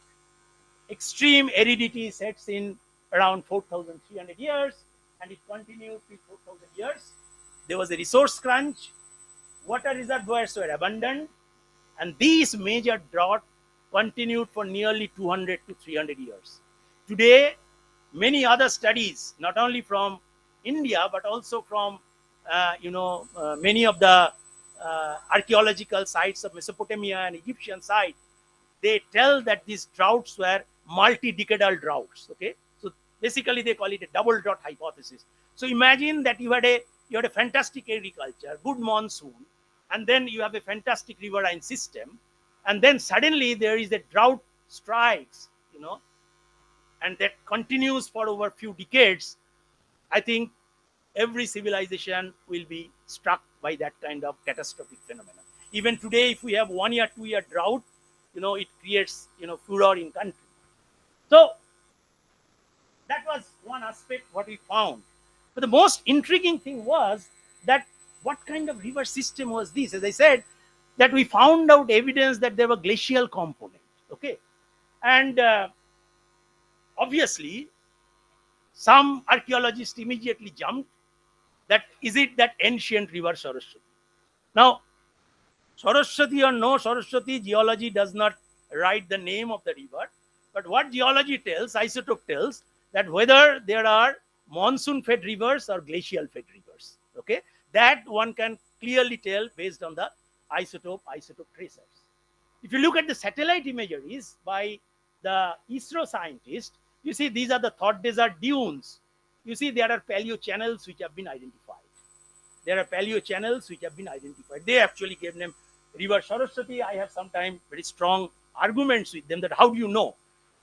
Extreme aridity sets in around 4,300 years, and it continued till 4,000 years. There was a resource crunch. Water reservoirs were abundant, and these major drought continued for nearly 200 to 300 years. Today, many other studies, not only from India but also from many of the archaeological sites of Mesopotamia and Egyptian sites, they tell that these droughts were multi-decadal droughts. Okay, so basically they call it a double drought hypothesis. So imagine that you had a fantastic agriculture, good monsoon, and then you have a fantastic riverine system, and then suddenly there is a drought strikes, and that continues for over a few decades. I think every civilization will be struck by that kind of catastrophic phenomenon. Even today, if we have 1 year, 2 year drought, it creates, furor in country. So that was one aspect what we found. But the most intriguing thing was that what kind of river system was this? As I said, that we found out evidence that there were glacial component. Okay, and obviously, some archaeologists immediately jumped that is it that ancient river Saraswati. Now, Saraswati or no Saraswati, geology does not write the name of the river. But what geology tells, isotope tells, that whether there are monsoon-fed rivers or glacial-fed rivers, okay, that one can clearly tell based on the isotope tracers. If you look at the satellite imageries by the ISRO scientists, you see these are the Thought Desert dunes. You see there are paleo channels which have been identified. There are paleo channels which have been identified. They actually gave them River Saraswati. I have sometimes very strong arguments with them that how do you know?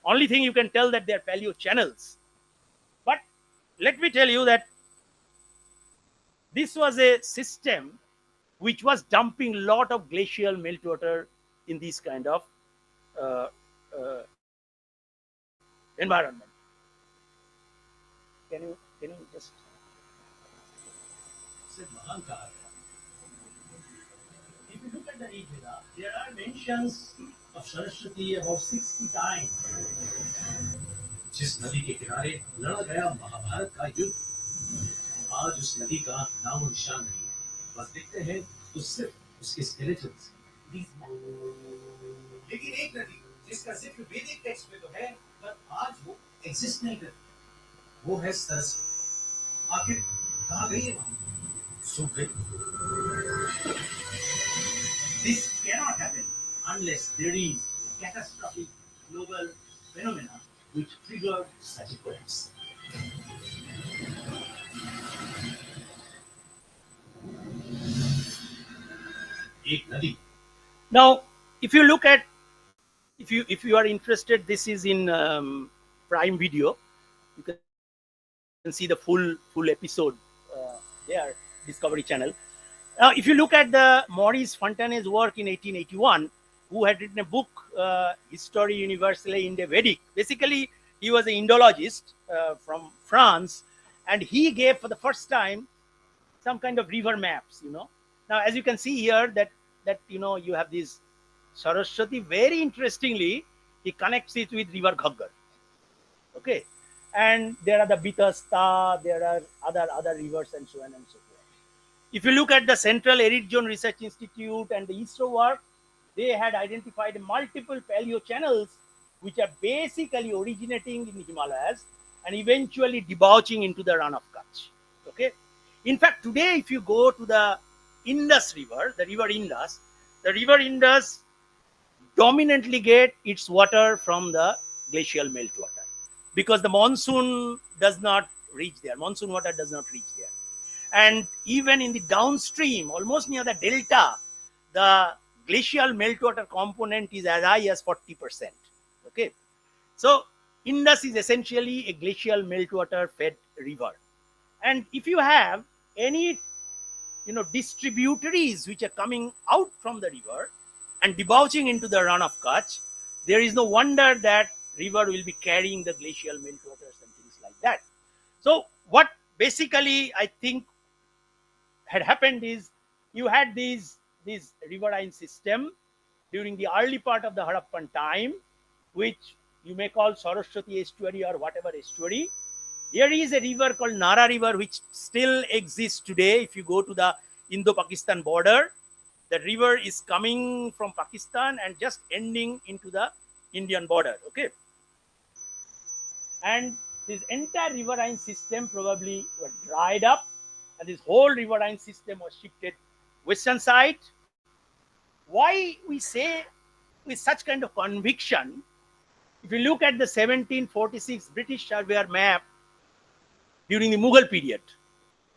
Only thing you can tell that they are paleo channels. But let me tell you that this was a system which was dumping a lot of glacial meltwater in this kind of uh, uh, environment. Can you just say Mahankar? If you look at the Rig Veda, there are mentions of Saraswati about 60 times. जिस नदी के किनारे लड़ा गया महाभारत का युद्ध, आज उस नदी का नामो निशान नहीं है। बस दिखते हैं तो सिर्फ उसके स्केलेटन्स। लेकिन एक नदी जिसका जिक्र वैदिक टेक्स्ट में तो है, पर आज वो एग्जिस्ट नहीं करती, वो है सरस्वती। आखिर कहाँ गई है वहाँ? सूख गई। This cannot happen unless there is a catastrophic global phenomena which triggered such a collapse. एक नदी। Now, if you look at, if you are interested, this is in Prime Video. You can see the full episode there, Discovery Channel. Now, if you look at the Maurice Fontaine's work in 1881, who had written a book, Histoire Universelle Inde Vedic. Basically, he was an Indologist from France, and he gave for the first time some kind of river maps. Now, as you can see here, that you have this Saraswati. Very interestingly, he connects it with River Ghaggar. Okay, and there are the Bitasta, there are other rivers, and so on and so forth. If you look at the Central Arid Zone Research Institute and the ISRO work, they had identified multiple paleo channels which are basically originating in the Himalayas and eventually debouching into the Run of Kutch. Okay. In fact, today, if you go to the Indus River, the River Indus dominantly get its water from the glacial meltwater because the monsoon does not reach there. Monsoon water does not reach there. And even in the downstream, almost near the delta, the glacial meltwater component is as high as 40%. Okay, so Indus is essentially a glacial meltwater fed river. And if you have any distributaries which are coming out from the river and debouching into the Run of Kutch, there is no wonder that river will be carrying the glacial meltwaters and things like that. So what basically I think had happened is you had this riverine system during the early part of the Harappan time, which you may call Saraswati estuary or whatever estuary. Here is a river called Nara River, which still exists today. If you go to the Indo-Pakistan border, the river is coming from Pakistan and just ending into the Indian border. Okay, and this entire riverine system probably was dried up, and this whole riverine system was shifted western side. Why we say with such kind of conviction? If you look at the 1746 British surveyor map during the Mughal period,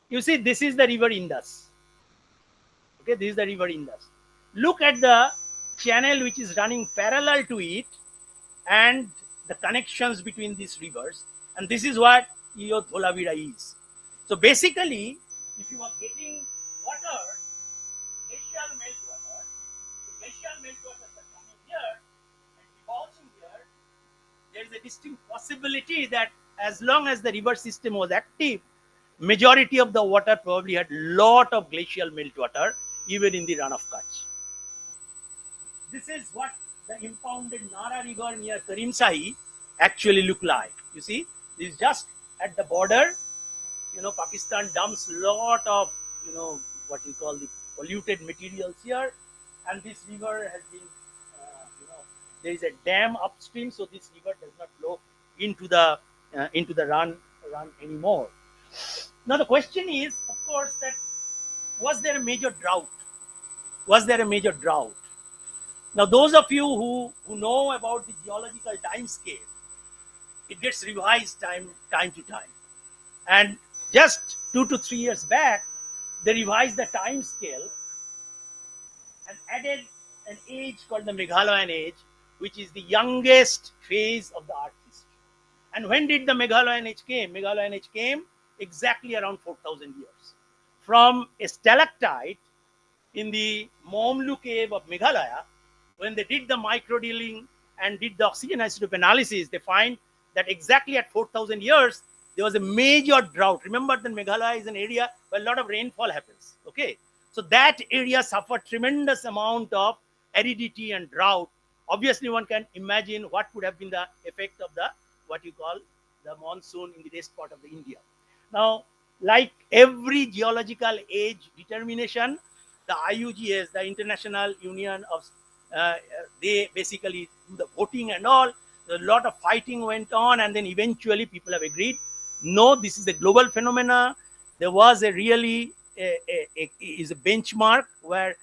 you see this is the river Indus. Okay, this is the river Indus. Look at the channel which is running parallel to it and the connections between these rivers, and this is what your Dholavira is. So basically, if you are getting water, glacial meltwater, the glacial meltwater are coming here and debouching here, there is a distinct possibility that as long as the river system was active, majority of the water probably had lot of glacial meltwater even in the Run of Kutch. This is what the impounded Nara River near Karimsahi actually look like. You see, this is just at the border. Pakistan dumps lot of, what we call the polluted materials here, and this river has been, there is a dam upstream, so this river does not flow into the run anymore. Now the question is, of course, that was there a major drought? Was there a major drought? Now, those of you who know about the geological time scale, it gets revised time to time. And just 2 to 3 years back, they revised the time scale and added an age called the Meghalayan age, which is the youngest phase of the Earth history. And when did the Meghalayan age came? Meghalayan age came exactly around 4,000 years. From a stalactite in the Momlu cave of Meghalaya, when they did the microdrilling and did the oxygen isotope analysis, they find that exactly at 4,000 years, there was a major drought. Remember that Meghalaya is an area where a lot of rainfall happens. Okay, so that area suffered tremendous amount of aridity and drought. Obviously, one can imagine what would have been the effect of the, what you call, the monsoon in the rest part of the India. Now, like every geological age determination, the IUGS, the International Union of, they basically do the voting and all. A lot of fighting went on, and then eventually people have agreed, no, this is a global phenomena. There was a really is a benchmark where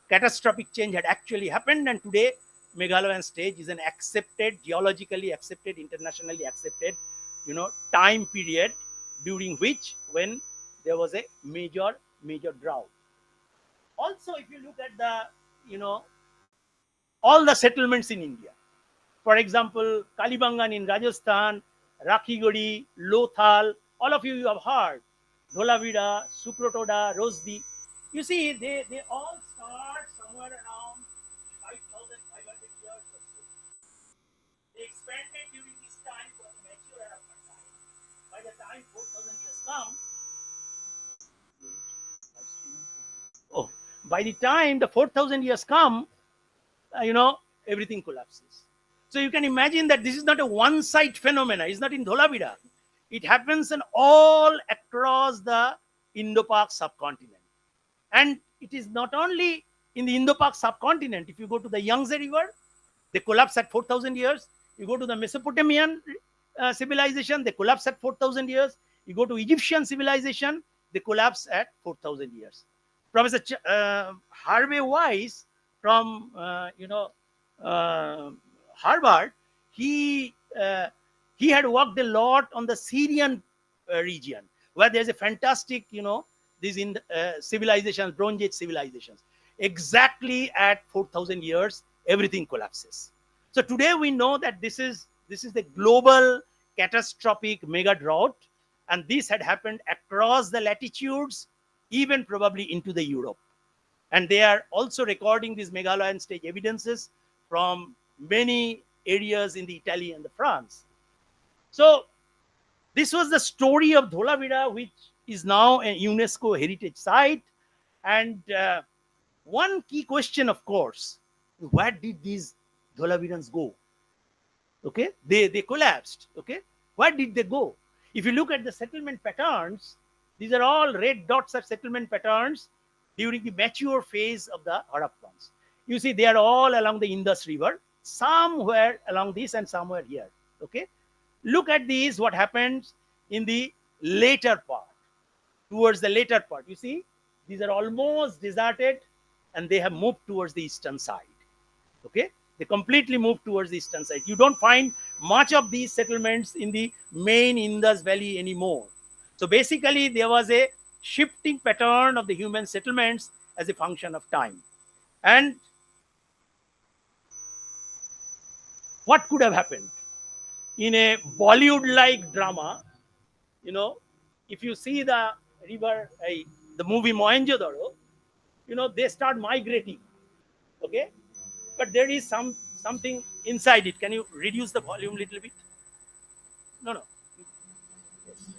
catastrophic change had actually happened, and today Meghalayan stage is an accepted, geologically accepted, internationally accepted, time period during which when there was a major drought. Also, if you look at the, all the settlements in India, for example, Kalibangan in Rajasthan, Rakhigori, Lothal, all of you have heard, Dholavira, Sukratoda, Rosdi. You see, they all start somewhere around 5,500 years or so. They expanded during this time for the mature era of time. By the time 4,000 years come, oh, by the time the 4,000 years come, everything collapses. So you can imagine that this is not a one-site phenomena. It's not in Dholavira. It happens in all across the Indo-Pak subcontinent. And it is not only in the Indo-Pak subcontinent. If you go to the Yangtze River, they collapse at 4,000 years. You go to the Mesopotamian civilization, they collapse at 4,000 years. You go to Egyptian civilization, they collapse at 4,000 years. Professor Harvey Weiss from Harvard, he had worked a lot on the Syrian region, where there's a fantastic, these in civilizations, Bronze Age civilizations. Exactly at 4,000 years, everything collapses. So today we know that this is the global catastrophic mega drought, and this had happened across the latitudes, even probably into the Europe. And they are also recording these Meghalayan stage evidences from many areas in the Italy and the France. So this was the story of Dholavira, which is now a UNESCO heritage site. And one key question, of course, where did these Dholavirans go? Okay, they collapsed. Okay, where did they go? If you look at the settlement patterns, these are all red dots are settlement patterns during the mature phase of the Harappans. You see, they are all along the Indus River, somewhere along this and somewhere here. Okay, look at these, what happens in the later part, towards the later part. You see, these are almost deserted, and they have moved towards the eastern side. Okay, they completely moved towards the eastern side. You don't find much of these settlements in the main Indus Valley anymore. So basically, there was a shifting pattern of the human settlements as a function of time. And what could have happened in a Bollywood-like drama? If you see the river, the movie Mohenjo-daro, they start migrating. Okay, but there is something inside it. Can you reduce the volume a little bit? No. Yes.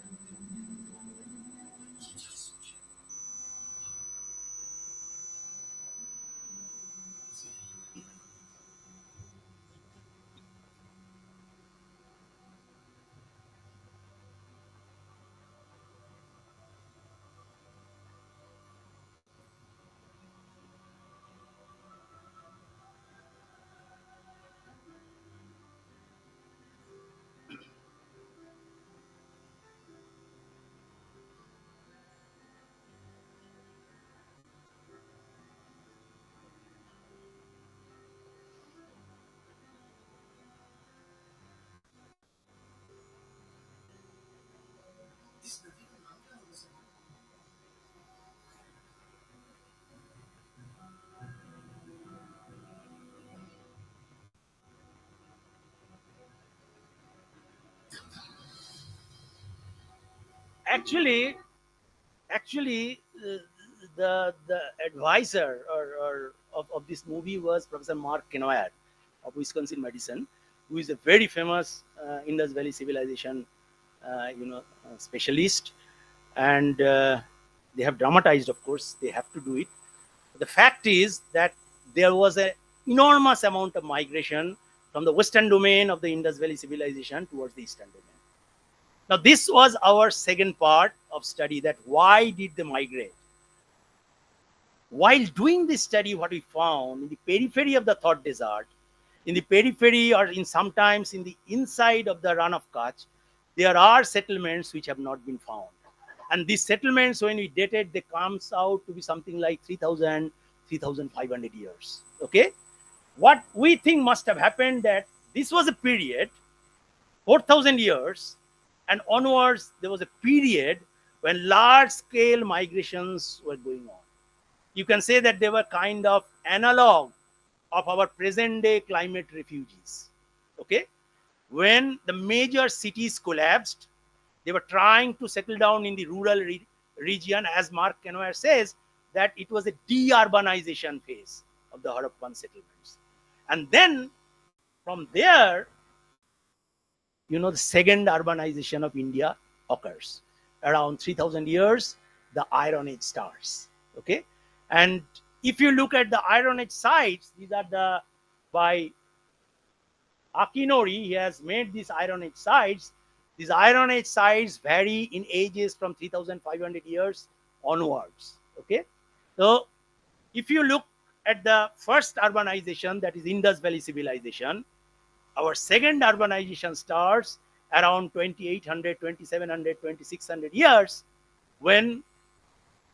actually, actually, the advisor or of this movie was Professor Mark Kenoyer of Wisconsin Madison, who is a very famous Indus Valley civilization, specialist, and they have dramatized. Of course, they have to do it. The fact is that there was an enormous amount of migration from the western domain of the Indus Valley civilization towards the eastern domain. Now, this was our second part of study, that why did they migrate? While doing this study, what we found in the periphery of the Thought Desert, in the periphery or in sometimes in the inside of the Run of Kutch, there are settlements which have not been found. And these settlements, when we dated, they comes out to be something like 3,000, 3,500 years. Okay? What we think must have happened that this was a period, 4,000 years, and onwards, there was a period when large-scale migrations were going on. You can say that they were kind of analog of our present-day climate refugees. Okay? When the major cities collapsed, they were trying to settle down in the rural region, as Mark Kenoyer says, that it was a de-urbanization phase of the Harappan settlements. And then from there, the second urbanization of India occurs. Around 3,000 years, the Iron Age starts. Okay? And if you look at the Iron Age sites, these are by Akinori, he has made these Iron Age sites. These Iron Age sites vary in ages from 3,500 years onwards. Okay? So, if you look at the first urbanization, that is Indus Valley civilization, our second urbanization starts around 2,800, 2,700, 2,600 years, when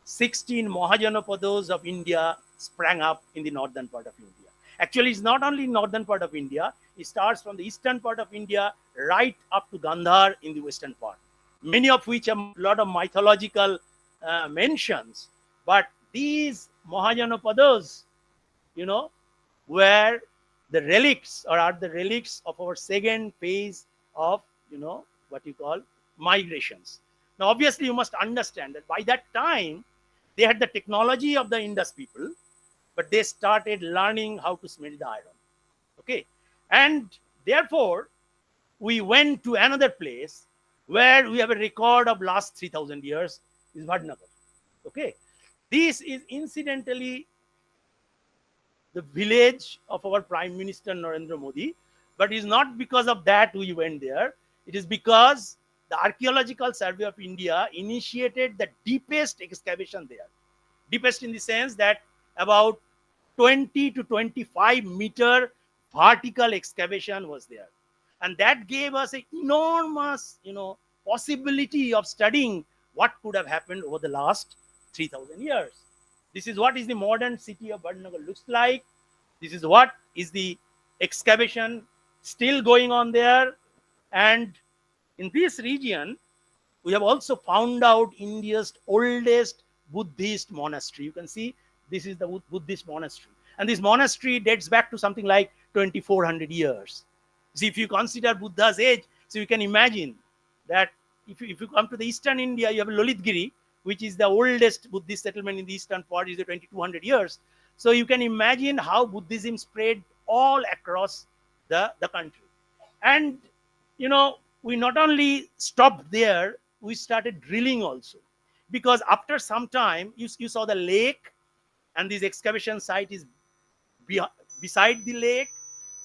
16 Mahajanapadas of India sprang up in the northern part of India. Actually, it's not only northern part of India, it starts from the eastern part of India right up to Gandhar in the western part, many of which have a lot of mythological mentions. But these Mahajanapadas, were the relics, or are the relics of our second phase of, what you call migrations. Now, obviously, you must understand that by that time, they had the technology of the Indus people, but they started learning how to smelt the iron. Okay. And therefore, we went to another place where we have a record of last 3,000 years, is Vadnagar. Okay. This is incidentally the village of our Prime Minister Narendra Modi, but it is not because of that we went there. It is because the Archaeological Survey of India initiated the deepest excavation there. Deepest in the sense that about 20 to 25 meter vertical excavation was there. And that gave us an enormous, possibility of studying what could have happened over the last 3,000 years. This is what is the modern city of Vadnagar looks like. This is what is the excavation still going on there. And in this region, we have also found out India's oldest Buddhist monastery. You can see this is the Buddhist monastery. And this monastery dates back to something like 2,400 years. See, if you consider Buddha's age, so you can imagine that if you come to the eastern India, you have Lalitgiri, which is the oldest Buddhist settlement in the eastern part, is 2,200 years. So you can imagine how Buddhism spread all across the country. And, we not only stopped there, we started drilling also. Because after some time, you saw the lake, and this excavation site is beside the lake.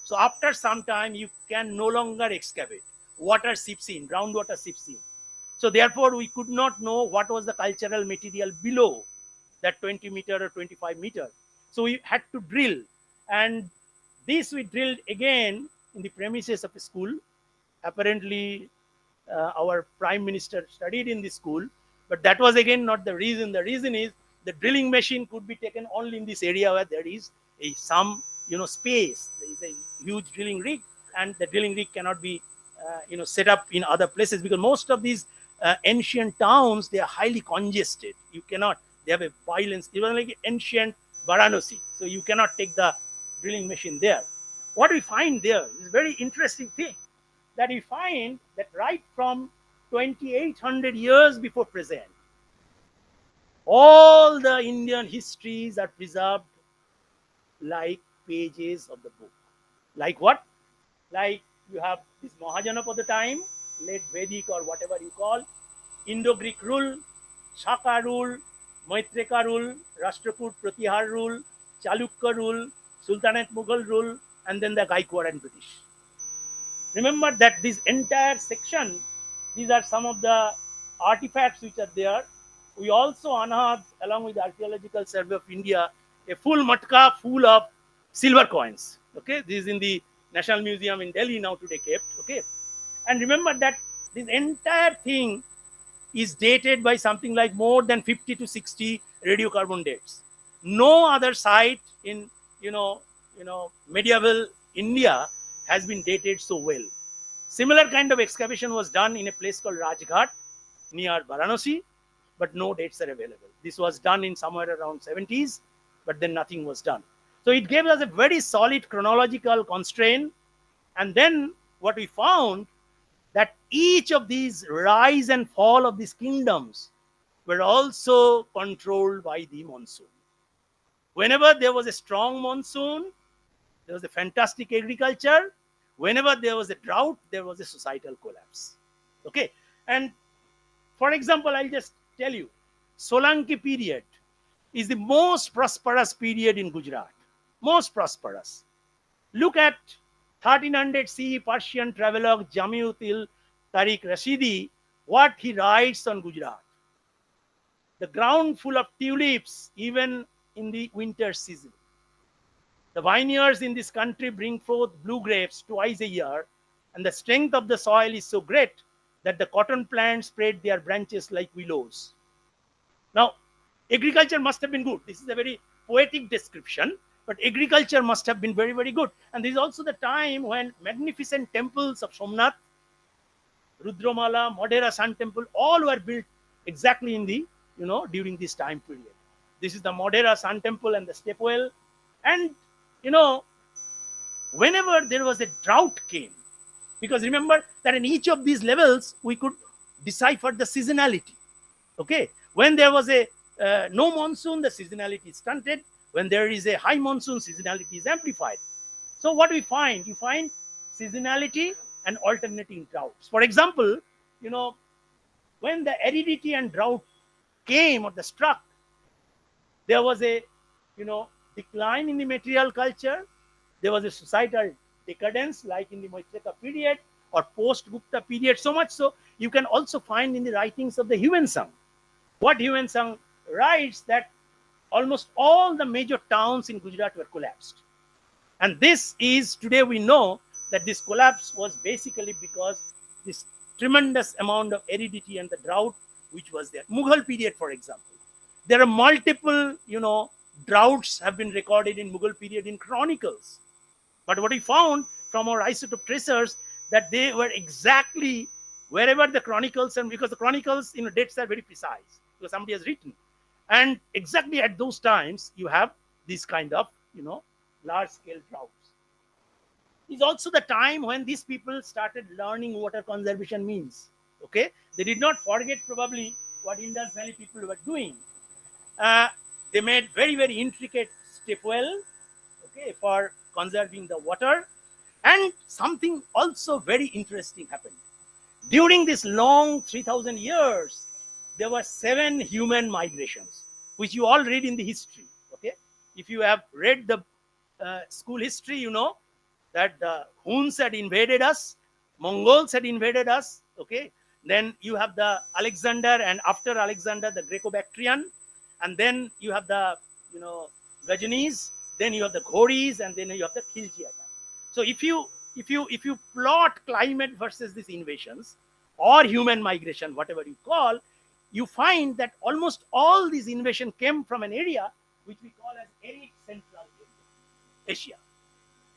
So after some time, you can no longer excavate. Water seeps in, groundwater seeps in. So therefore, we could not know what was the cultural material below that 20 meter or 25 meter. So we had to drill. And this we drilled again in the premises of a school. Apparently, our Prime Minister studied in the school. But that was again not the reason. The reason is the drilling machine could be taken only in this area where there is some space. There is a huge drilling rig, and the drilling rig cannot be set up in other places, because most of these ancient towns, they are highly congested. You cannot. They have a violence, even like ancient Varanasi. So you cannot take the drilling machine there. What we find there is a very interesting thing, that we find that right from 2800 years before present. All the Indian histories are preserved like pages of the book. Like what? Like you have this Mahajanapada time, late Vedic or whatever you call, Indo-Greek rule, Shaka rule, Maitreka rule, Rashtrakur Pratihar rule, Chalukya rule, Sultanate Mughal rule, and then the Gaikwad and British. Remember that this entire section, these are some of the artifacts which are there. We also unearthed, along with the Archaeological Survey of India, a full matka full of silver coins. Okay, this is in the National Museum in Delhi now today kept. Okay, and remember that this entire thing is dated by something like more than 50 to 60 radiocarbon dates. No other site in medieval India has been dated so well. Similar kind of excavation was done in a place called Rajghat near Varanasi, but no dates are available. This was done in somewhere around 70s, but then nothing was done. So it gave us a very solid chronological constraint. And then what we found, that each of these rise and fall of these kingdoms were also controlled by the monsoon. Whenever there was a strong monsoon, there was a fantastic agriculture. Whenever there was a drought, there was a societal collapse. Okay. And for example, I'll just tell you, Solanki period is the most prosperous period in Gujarat. Most prosperous. Look at 1300 CE Persian traveler Jamiutil Tariq Rashidi, what he writes on Gujarat. The ground full of tulips, even in the winter season. The vineyards in this country bring forth blue grapes twice a year, and the strength of the soil is so great that the cotton plants spread their branches like willows. Now, agriculture must have been good. This is a very poetic description, but agriculture must have been very, very good. And this is also the time when magnificent temples of Somnath, Rudramala, Modhera Sun Temple, all were built exactly in the, during this time period. This is the Modhera Sun Temple and the stepwell. And, whenever there was a drought came, because remember that in each of these levels, we could decipher the seasonality. Okay. When there was a no monsoon, the seasonality is stunted. When there is a high monsoon, seasonality is amplified. So what we find? You find seasonality and alternating droughts. For example, when the aridity and drought came or the struck, there was a, decline in the material culture. There was a societal decadence like in the Maitreka period or post-Gupta period. So much so, you can also find in the writings of the Huensang. What Huensang writes that almost all the major towns in Gujarat were collapsed. And this is, today we know that this collapse was basically because this tremendous amount of aridity and the drought which was there. Mughal period, for example. There are multiple, droughts have been recorded in Mughal period in chronicles. But what we found from our isotope tracers, that they were exactly wherever the chronicles, and because the chronicles, dates are very precise, because somebody has written. And exactly at those times, you have this kind of, large-scale droughts. It's also the time when these people started learning water conservation means. Okay, they did not forget probably what Indus Valley people were doing. They made very, very intricate stepwell, okay, for conserving the water. And something also very interesting happened. During this long 3,000 years, there were 7 human migrations, which you all read in the history. Okay, if you have read the school history, you know that the Huns had invaded us, Mongols had invaded us. Okay, then you have the Alexander, and after Alexander, the Greco-Bactrian, and then you have the Ghajanis, then you have the Ghoris, and then you have the Khilji attack. So if you plot climate versus these invasions or human migration, whatever you call, you find that almost all these invasions came from an area which we call as arid Central Asia.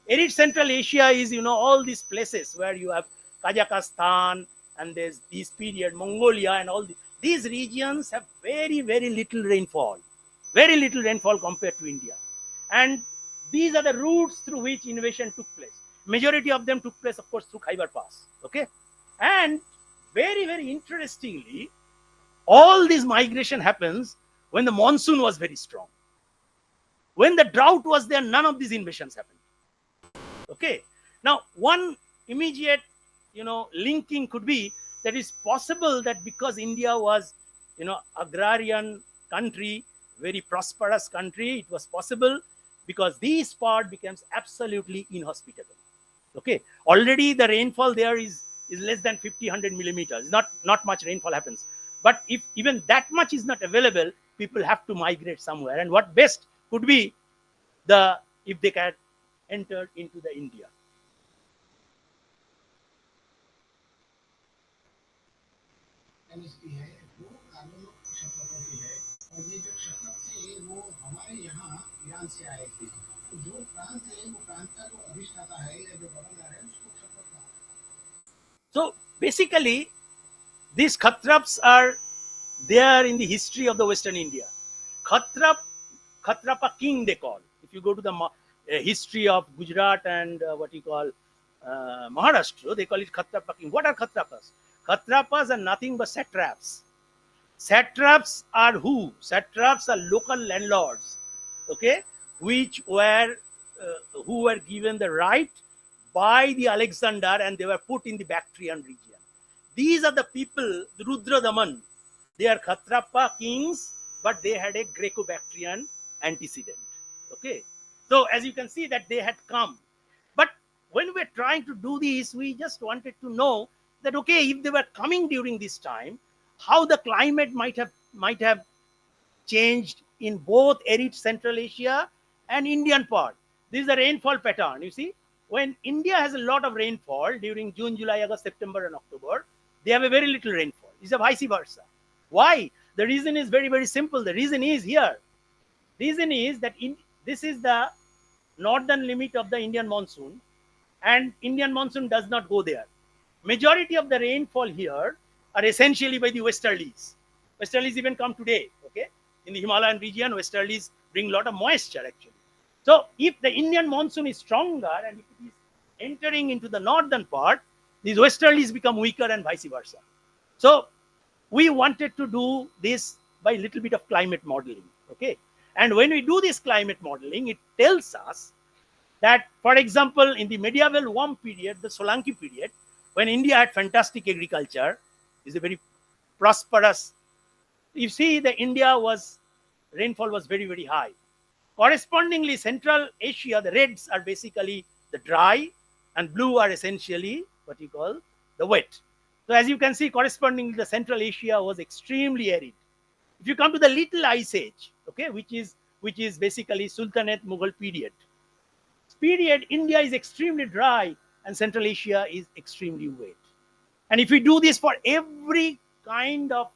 Arid Central Asia is all these places where you have Kazakhstan, and there's this period Mongolia, and all these regions have very, very little rainfall, compared to India. And these are the routes through which invasion took place. Majority of them took place, of course, through Khyber Pass. Okay, and very, very interestingly, all this migration happens when the monsoon was very strong. When the drought was there, none of these invasions happened. Okay. Now, one immediate, linking could be that it's possible that because India was, agrarian country, very prosperous country, it was possible because this part becomes absolutely inhospitable. Okay. Already the rainfall there is less than 50-100 millimeters. Not much rainfall happens. But if even that much is not available, people have to migrate somewhere. And what best could be if they can enter into the India. MSP है वो carbon शक्ल करती है और ये जो शक्ल थे वो हमारे यहाँ ईरान से आए थे तो जो प्रांत है वो प्रांत का जो अधिष्ठाता है या जो गवर्नर है उसको शक्ल कहा So basically, these Khatraps are there in the history of the Western India. Khatrapa king they call. If you go to the history of Gujarat and what you call Maharashtra, they call it Khatrapa king. What are Khatrapas? Khatrapas are nothing but satraps. Satraps are who? Satraps are local landlords, okay, who were given the right by the Alexander, and they were put in the Bactrian region. These are the people, the Rudra Daman. They are Khatrapa kings, but they had a Greco-Bactrian antecedent. Okay, so as you can see that they had come, but when we're trying to do this, we just wanted to know that okay, if they were coming during this time, how the climate might have changed in both arid Central Asia and Indian part. This is the rainfall pattern. You see, when India has a lot of rainfall during June, July, August, September, and October, they have a very little rainfall. It's a vice versa. Why? The reason is very, very simple. The reason is here. Reason is that this is the northern limit of the Indian monsoon, and Indian monsoon does not go there. Majority of the rainfall here are essentially by the westerlies. Westerlies even come today, okay? In the Himalayan region, westerlies bring a lot of moisture actually. So if the Indian monsoon is stronger and if it is entering into the northern part, these westerlies become weaker and vice versa. So we wanted to do this by a little bit of climate modeling, okay? And when we do this climate modeling, it tells us that, for example, in the medieval warm period, the Solanki period, when India had fantastic agriculture, is a very prosperous. You see, the India rainfall was very, very high. Correspondingly, Central Asia, the reds are basically the dry, and blue are essentially what you call the wet. So as you can see, correspondingly, the Central Asia was extremely arid. If you come to the Little Ice Age, okay, which is basically Sultanate Mughal period, India is extremely dry and Central Asia is extremely wet. And if we do this for every kind of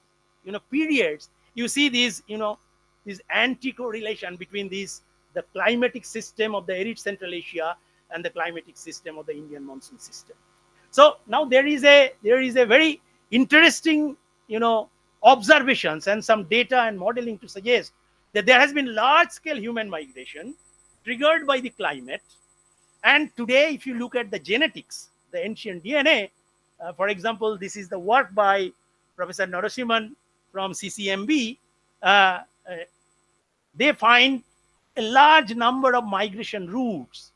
periods, you see these this anti-correlation between the climatic system of the arid Central Asia and the climatic system of the Indian monsoon system. So now there is a very interesting observations and some data and modeling to suggest that there has been large scale human migration triggered by the climate. And today, if you look at the genetics, the ancient DNA, for example, this is the work by Professor Narasimhan from CCMB. They find a large number of migration routes.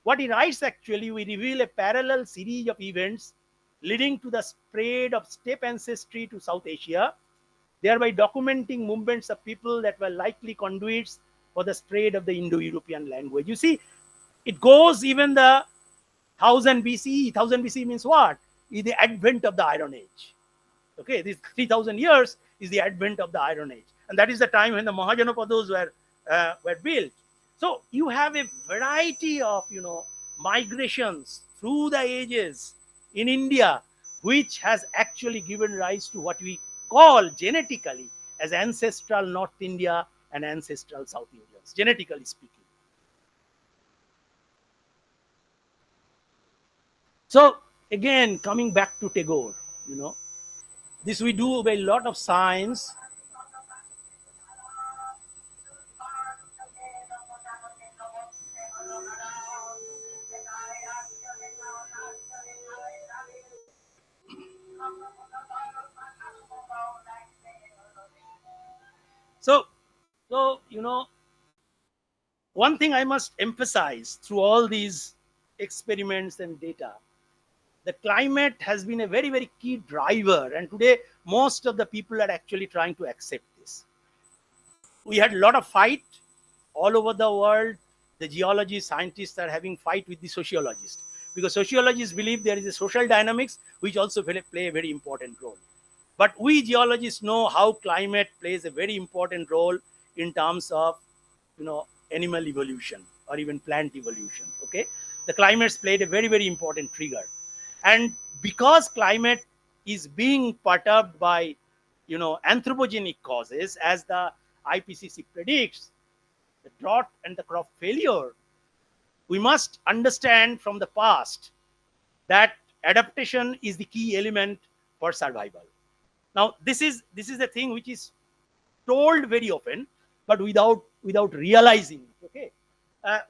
What he writes actually, we reveal a parallel series of events leading to the spread of steppe ancestry to South Asia, thereby documenting movements of people that were likely conduits for the spread of the Indo-European language. You see, it goes even the 1000 BCE. 1000 BCE means what? Is the advent of the Iron Age. Okay, this 3000 years is the advent of the Iron Age, and that is the time when the Mahajanapadas were built. So you have a variety of migrations through the ages in India, which has actually given rise to what we call genetically as ancestral North India and ancestral South Indians, genetically speaking. So again, coming back to Tagore, this we do by a lot of science. So, one thing I must emphasize through all these experiments and data, the climate has been a very, very key driver. And today, most of the people are actually trying to accept this. We had a lot of fight all over the world. The geologists, scientists are having fight with the sociologists, because sociologists believe there is a social dynamics which also play a very important role. But we geologists know how climate plays a very important role in terms of, animal evolution or even plant evolution. Okay, the climate's played a very, very important trigger, and because climate is being perturbed by, anthropogenic causes, as the IPCC predicts, the drought and the crop failure, we must understand from the past that adaptation is the key element for survival. Now, this is the thing which is told very often, but without realizing it. Okay,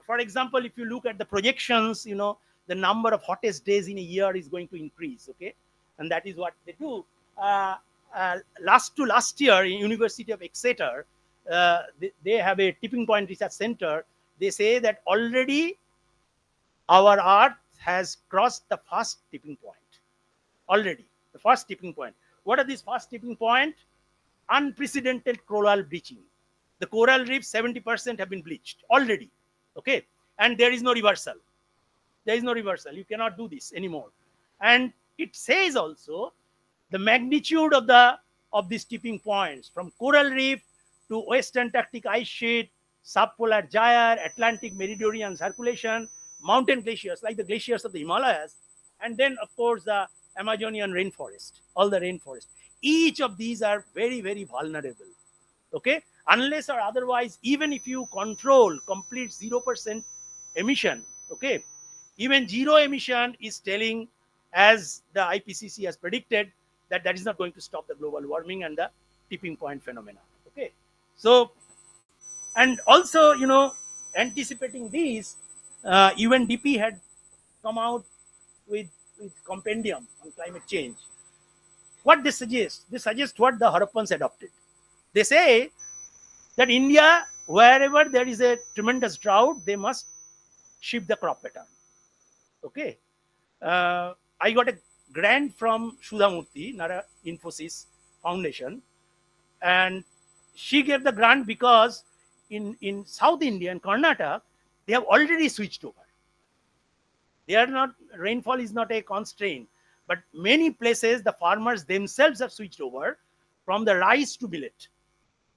for example, if you look at the projections, the number of hottest days in a year is going to increase. Okay, and that is what they do. Last year in University of Exeter, they have a tipping point research center. They say that already our Earth has crossed the first tipping point. Already, the first tipping point. What are these first tipping point? Unprecedented coral bleaching. The coral reefs, 70% have been bleached already. Okay, and there is no reversal. There is no reversal. You cannot do this anymore. And it says also the magnitude of these tipping points, from coral reef to West Antarctic ice sheet, subpolar gyre, Atlantic Meridional circulation, mountain glaciers like the glaciers of the Himalayas, and then of course the Amazonian rainforest, all the rainforest. Each of these are very, very vulnerable. Okay, unless or otherwise, even if you control complete 0% emission, okay, even zero emission is telling, as the IPCC has predicted, that is not going to stop the global warming and the tipping point phenomena. Okay, so, and also, anticipating these, UNDP had come out with compendium on climate change. What they suggest? They suggest what the Harappans adopted. They say that India, wherever there is a tremendous drought, they must shift the crop pattern. Okay, I got a grant from Sudhamurthy, Nara Infosys Foundation, and she gave the grant because in South India and Karnataka, they have already switched over. They are not, rainfall is not a constraint, but many places the farmers themselves have switched over from the rice to millet.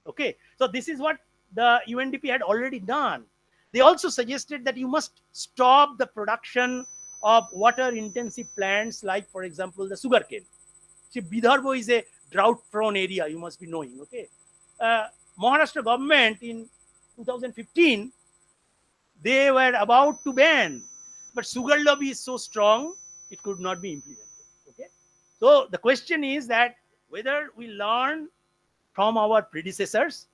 Okay, so this is what the UNDP had already done. They also suggested that you must stop the production of water intensive plants, like for example the sugarcane. See, Vidarbha is a drought prone area, you must be knowing. Okay, Maharashtra government in 2015, they were about to ban, but sugar lobby is so strong it could not be implemented. Okay, so the question is that whether we learn from our predecessors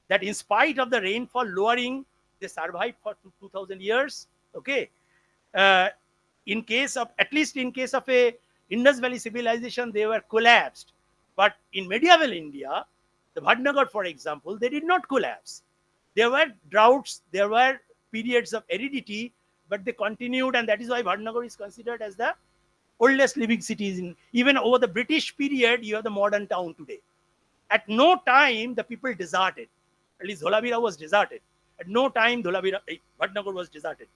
that in spite of the rainfall lowering, they survived for 2000 years. Okay, in case of, at least in case of a Indus Valley civilization, they were collapsed, but in medieval India, the Bhatnagar, for example, they did not collapse. There were droughts, there were periods of aridity, but they continued, and that is why Bhatnagar is considered as the oldest living cities. In even over the British period, you have the modern town today. At no time the people deserted. At least Dholavira was deserted. At no time Bhatnagar was deserted.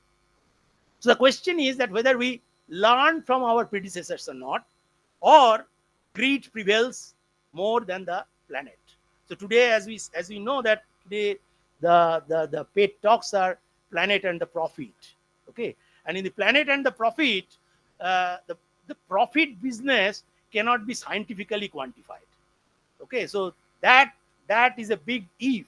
So the question is that whether we learn from our predecessors or not, or greed prevails more than the planet. So today, as we know that today the pet talks are planet and the profit. Okay, and in the planet and the profit, the profit business cannot be scientifically quantified. Okay, so that is a big if,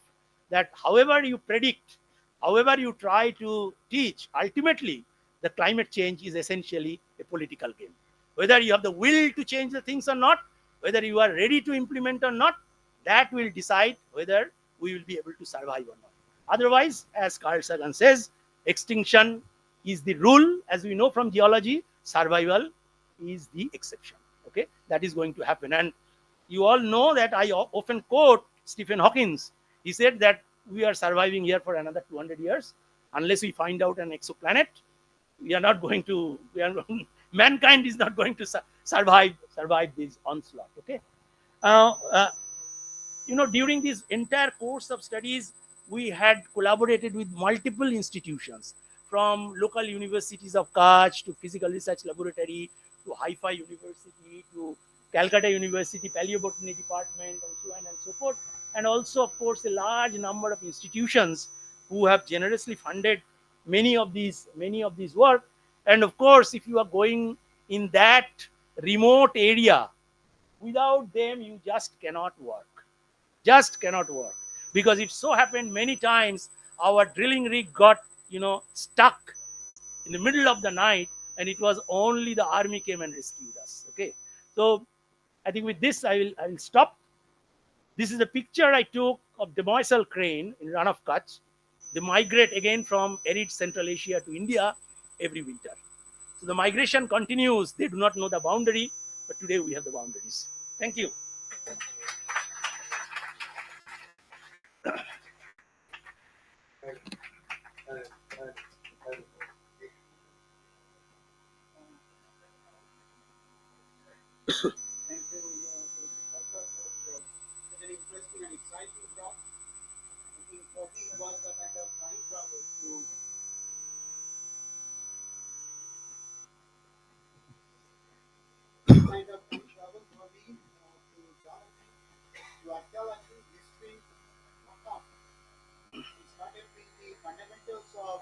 that however you predict, however you try to teach, ultimately the climate change is essentially a political game. Whether you have the will to change the things or not, whether you are ready to implement or not, that will decide whether we will be able to survive or not. Otherwise, as Carl Sagan says, extinction is the rule. As we know from geology, survival is the exception. Okay, that is going to happen. And you all know that I often quote Stephen Hawking He said that we are surviving here for another 200 years. Unless we find out an exoplanet, we are not going to, mankind is not going to survive this onslaught. Okay. Uh, uh, during this entire course of studies, we had collaborated with multiple institutions, from local universities of Kutch to Physical Research Laboratory to Hi-Fi University to Calcutta University Paleobotany Department, and so on and so forth. And also, of course, a large number of institutions who have generously funded many of these work. And of course, if you are going in that remote area, without them you just cannot work, because it so happened many times our drilling rig got stuck in the middle of the night, and it was only the army came and rescued us. Okay, so I think with this I will stop. This is a picture I took of the Moisal crane in Run of Kutch. They migrate again from arid Central Asia to India every winter. So the migration continues. They do not know the boundary, but today we have the boundaries. Thank you. Thank you, Sarkar, for such an interesting and exciting talk. I think talking about the kind of time travel to kind of time travel for me to geology, to archaeology, history, whatnot. We started with the fundamentals of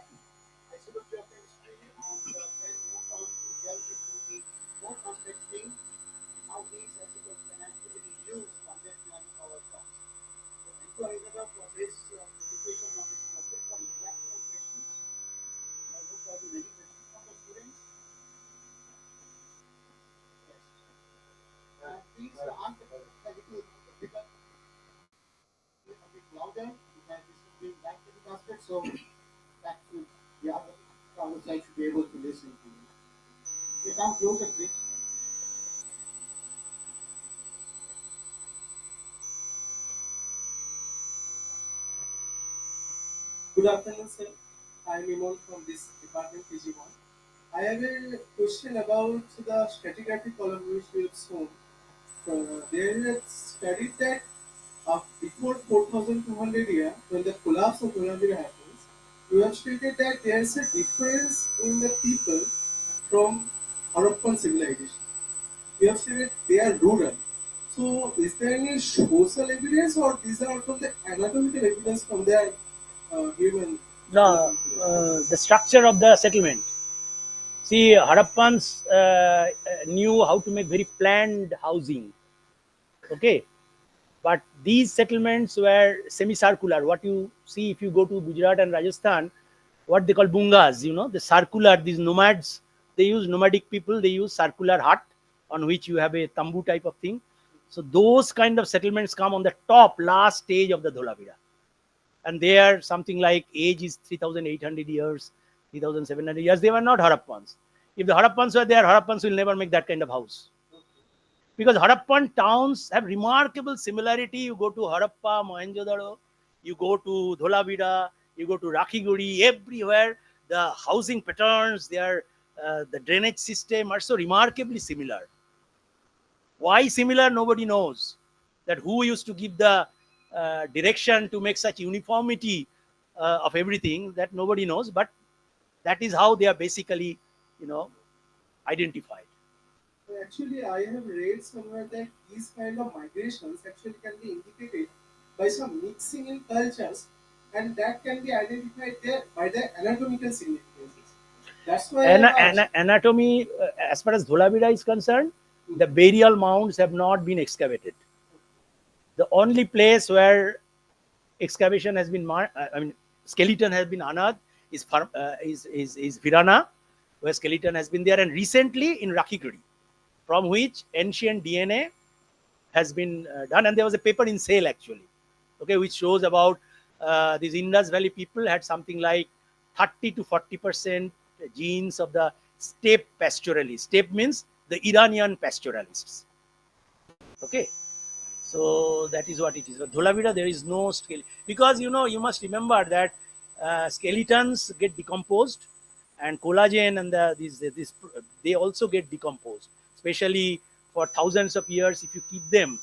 isotopes of chemistry, and then moved on to delve into the more complex things, how these isotopes can actually be used to understand our thoughts. So thank you, Anindya, for this presentation of this topic for interacting and questions. I hope there will be many questions from the students. Yes. Please ask a little bit louder, because this is being live telecasted, so that should the other side should be able to listen to you. You come closer, please. Good afternoon, sir. I am Imon from this department, PG1. I have a question about the stratigraphic column which we have shown. There is a study that before 4200 year, when the collapse of Dholavira happens, you have stated that there is a difference in the people from Harappan civilization. You have stated they are rural. So, is there any social evidence, or these are from the anatomical evidence from their human? The structure of the settlement. See, Harappans knew how to make very planned housing. Okay, but these settlements were semicircular. What you see if you go to Gujarat and Rajasthan, what they call bungas, the circular, these nomads, they use nomadic people, they use circular hut on which you have a tambu type of thing. So those kind of settlements come on the top, last stage of the Dholavira. And there something like age is 3,800 years, 3,700 years. They were not Harappans. If the Harappans were there, Harappans will never make that kind of house. Because Harappan towns have remarkable similarity. You go to Harappa, Mohenjo-daro, you go to Dholavira, you go to Rakhiguri, everywhere the housing patterns, the drainage system are so remarkably similar. Why similar? Nobody knows. That who used to give the direction to make such uniformity of everything, that nobody knows. But that is how they are basically, identified. Actually, I have read somewhere that these kind of migrations actually can be indicated by some mixing in cultures, and that can be identified there by their anatomical significances. That's why Anatomy, as far as Dholavira is concerned, the burial mounds have not been excavated. The only place where excavation has been, skeleton has been unearthed is Virana, where skeleton has been there, and recently in Rakhiguri, from which ancient DNA has been done. And there was a paper in Sale actually, okay, which shows about these Indus Valley people had something like 30 to 40% genes of the steppe pastoralists. Steppe means the Iranian pastoralists. Okay, So that is what it is. But Dholavira, there is no because you must remember that skeletons get decomposed, and collagen and this they also get decomposed, especially for thousands of years if you keep them.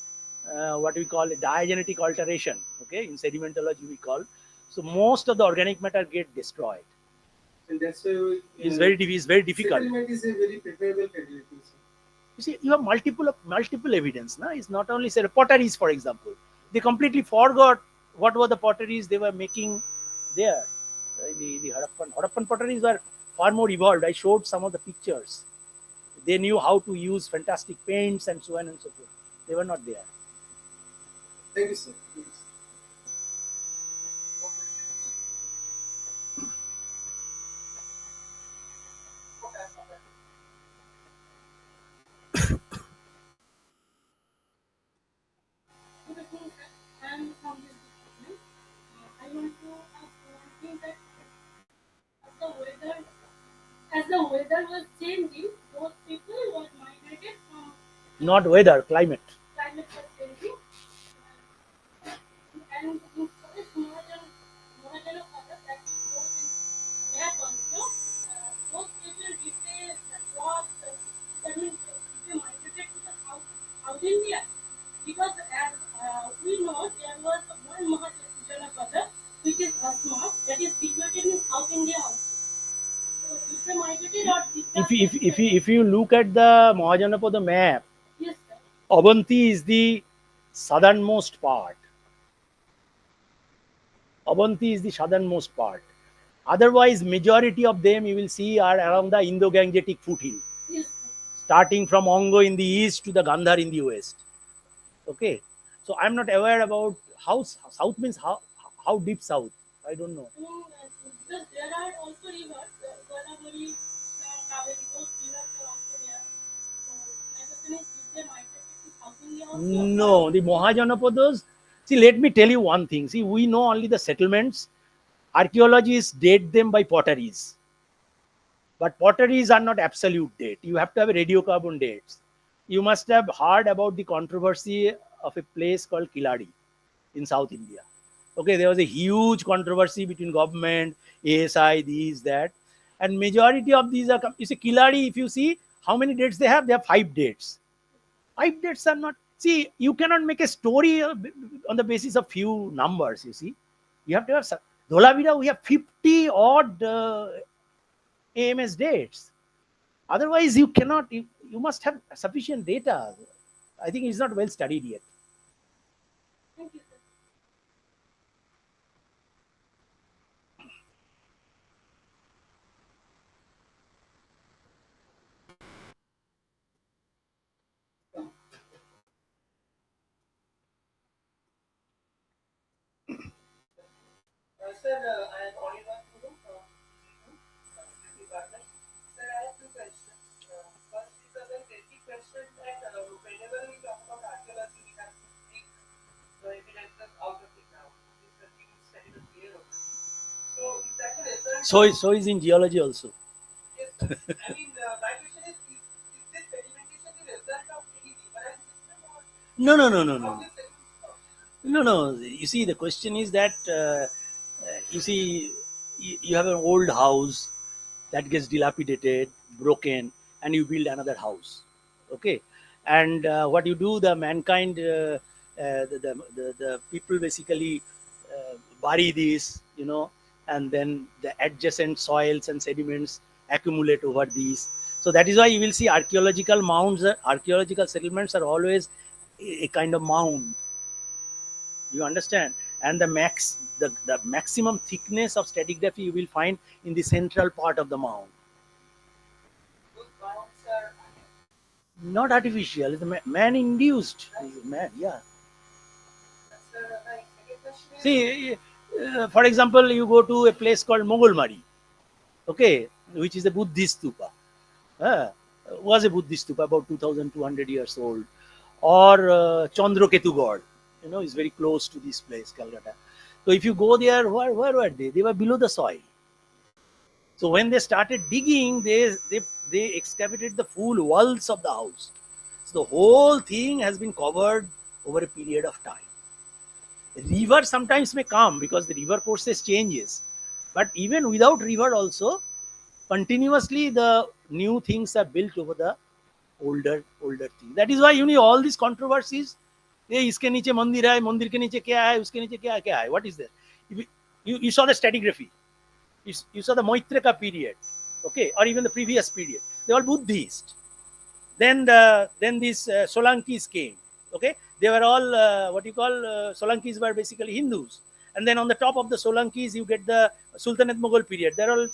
What we call a diagenetic alteration. Okay, in sedimentology we call. So most of the organic matter get destroyed. And that's why It's very difficult. settlement is a very preferable candidate. You see, you have multiple evidence. Na? It's not only say potteries, for example. They completely forgot what were the potteries they were making there. The Harappan potteries were far more evolved. I showed some of the pictures. They knew how to use fantastic paints and so on and so forth. They were not there. Thank you, sir. Thank you, sir. Good evening, sir. I am from this department. I want to ask one thing that as the weather as the weather was changing, those people were migrated from Not weather, climate. climate was changing, and in forest Mohajan of Father that is both in map also, those people did they cross, that means did they migrated to the South India? Because as we know, there was one Mahajan which is Asma, that is situated in South India also. So if they migrated or did that If you look at the Mahajanapada map, yes, sir. Avanti is the southernmost part. Avanti is the southernmost part. Otherwise, majority of them you will see are around the Indo-Gangetic foothill, Yes, sir. starting from Ongo in the east to the Gandhar in the west. Okay, so I'm not aware about how south means how deep south. I don't know. I mean, because there are also rivers, Godavari, Kaveri, those rivers are also there. So my question is, did they migrate to South India also? No, the Mahajanapadas. See, let me tell you one thing. See, we know only the settlements. Archaeologists date them by potteries. But potteries are not absolute date. You have to have radiocarbon dates. You must have heard about the controversy of a place called Kiladi in South India. Okay, there was a huge controversy between government, ASI, these, that. And majority of these are, you see, Kiladi, if you see how many dates they have 5 dates. 5 dates are not, see, you cannot make a story on the basis of few numbers, you see. You have to have, Dholavira, we have 50 odd AMS dates. Otherwise, you cannot, you must have sufficient data. I think it's not well studied yet. Thank you, sir. Sir, I am Oliver Guru from this department. Sir, I have two questions. First is a very basic question that whenever we talk about archaeology, we have to dig the evidences out of the ground. This is being studied in clear. So is that a result? So is in geology also. Yes, sir. I mean, my question is this sedimentation the result of any mineralization or No. how this sediments come? No. You see, the question is that you see, you have an old house that gets dilapidated, broken, and you build another house. Okay, and what you do, the mankind, the people basically bury this, and then the adjacent soils and sediments accumulate over these. So that is why you will see archaeological mounds, archaeological settlements are always a kind of mound. You understand? And the maximum thickness of stratigraphy you will find in the central part of the mound. Those mounds are Not artificial, it's man induced. Man, yeah. sir, my second question is See, for example, you go to a place called Mogolmari, okay, which is a Buddhist stupa. Uh, was a Buddhist stupa about 2,200 years old, or Chandraketu God, is very close to this place, Calcutta. So if you go there, where were they? They were below the soil. So when they started digging, they excavated the full walls of the house. So the whole thing has been covered over a period of time. River sometimes may come because the river courses changes, but even without river also, continuously the new things are built over the older thing. That is why you know all these controversies. Hey, iske niche mandir ke niche kya hai, uske niche kya hai? What is there? You saw the stratigraphy. You saw the Maitraka period, okay, or even the previous period. They were all Buddhist. Then these Solankis came. Okay, they were all what you call Solankis were basically Hindus, and then on the top of the Solankis you get the Sultanate Mughal period. They're all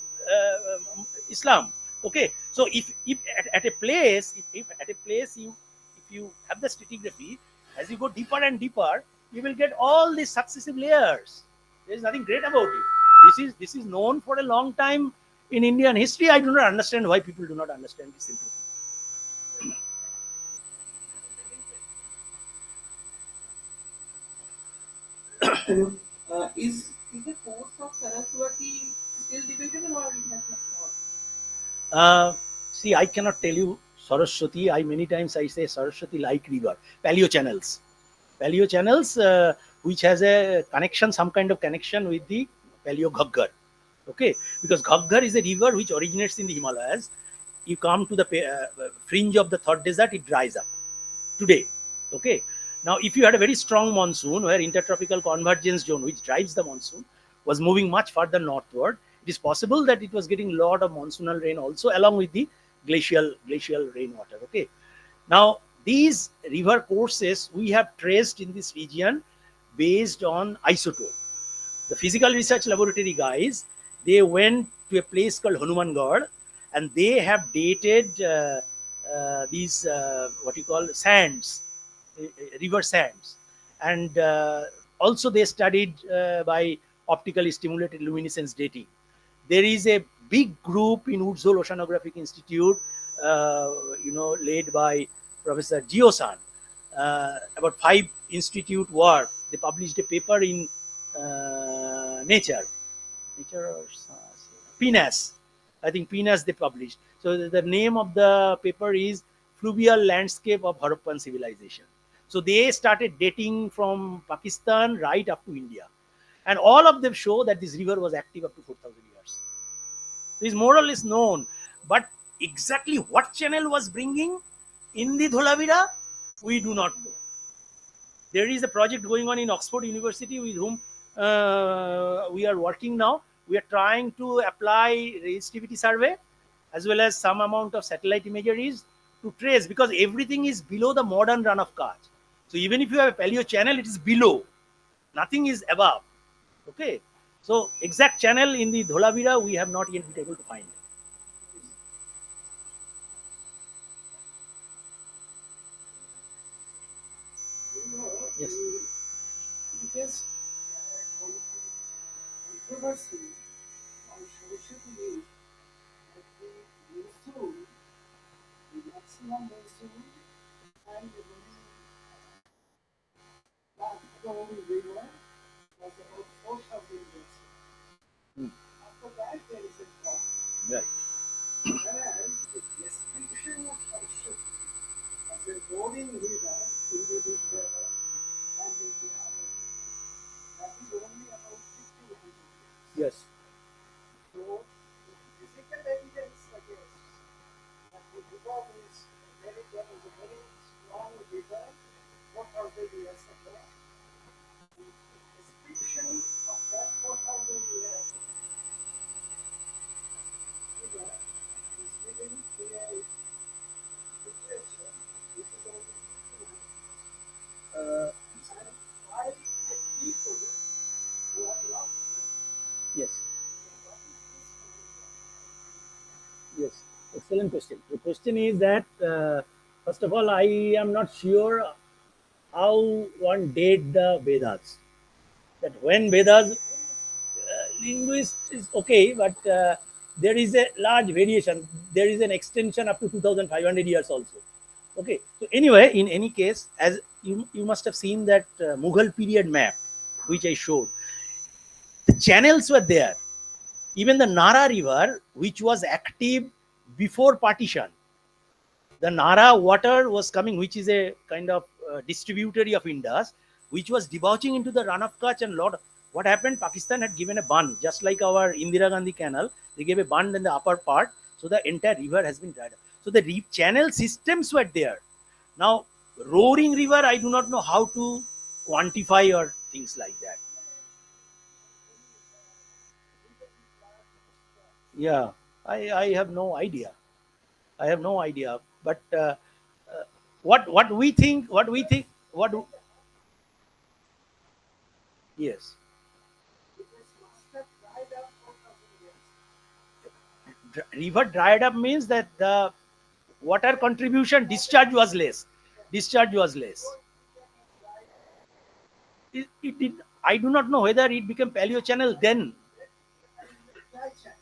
Islam. Okay, so if at a place if at a place you if you have the stratigraphy, as you go deeper and deeper, you will get all these successive layers. There is nothing great about it. This is known for a long time in Indian history. I do not understand why people do not understand this simple thing. Is the course of Saraswati still debatable or it has been stopped? See, I cannot tell you Saraswati. Many times I say Saraswati like river, paleo channels, which has a connection, some kind of connection with the paleo Ghaggar. Okay, because Ghaggar is a river which originates in the Himalayas. You come to the fringe of the third desert, it dries up today. Okay, now if you had a very strong monsoon where intertropical convergence zone, which drives the monsoon, was moving much further northward, it is possible that it was getting a lot of monsoonal rain also along with the glacial rainwater. Okay, now these river courses we have traced in this region based on isotope. The physical research laboratory guys, they went to a place called Hanumangarh, and they have dated these what you call sands, river sands, and also they studied by optically stimulated luminescence dating. There is a big group in Udzol Oceanographic Institute, led by Professor Giosan. About 5 institute work. They published a paper in Nature or PNAS. I think PNAS they published. So the name of the paper is Fluvial Landscape of Harappan Civilization. So they started dating from Pakistan right up to India. And all of them show that this river was active up to 4,000 years. This is more or less known. But exactly what channel was bringing in the Dholavira, we do not know. There is a project going on in Oxford University with whom we are working now. We are trying to apply resistivity survey as well as some amount of satellite imageries to trace, because everything is below the modern run of Kutch. So even if you have a paleo channel, it is below. Nothing is above. Okay. So exact channel in the Dholavira, we have not yet been able to find. Yes. Because controversy on social media that the monsoon, the maximum monsoon, and the only river was about 4,000 years. After that, there is a drop. Right. Whereas the description of Saraswati as a rolling river in the Big River and in the other, that is only about 1,500 years. Yes. So, the physical evidence suggests that the river is there is a very strong river 4,000 years ago. And the description of that 4,000 years river is given in a literature which is only 1,500 years. And why the people who are not Yes. Yes. Excellent question. The question is that, first of all, I am not sure how one date the Vedas. That when Vedas, linguist is okay, but there is a large variation. There is an extension up to 2,500 years also. Okay. So anyway, in any case, as you must have seen that Mughal period map, which I showed, the channels were there. Even the Nara river, which was active before partition, the Nara water was coming, which is a kind of distributary of Indus, which was debouching into the run of Kutch, and lot. What happened? Pakistan had given a bund, just like our Indira Gandhi Canal. They gave a bund in the upper part, so the entire river has been dried up. So the channel systems were there. Now, roaring river, I do not know how to quantify or things like that. Yeah, I have no idea. I have no idea. But what we think, what yes, It was master dried up for 1,000 years. river dried up means that the water contribution discharge was less. Discharge was less. It did. I do not know whether it became paleo channel then. Dry channel.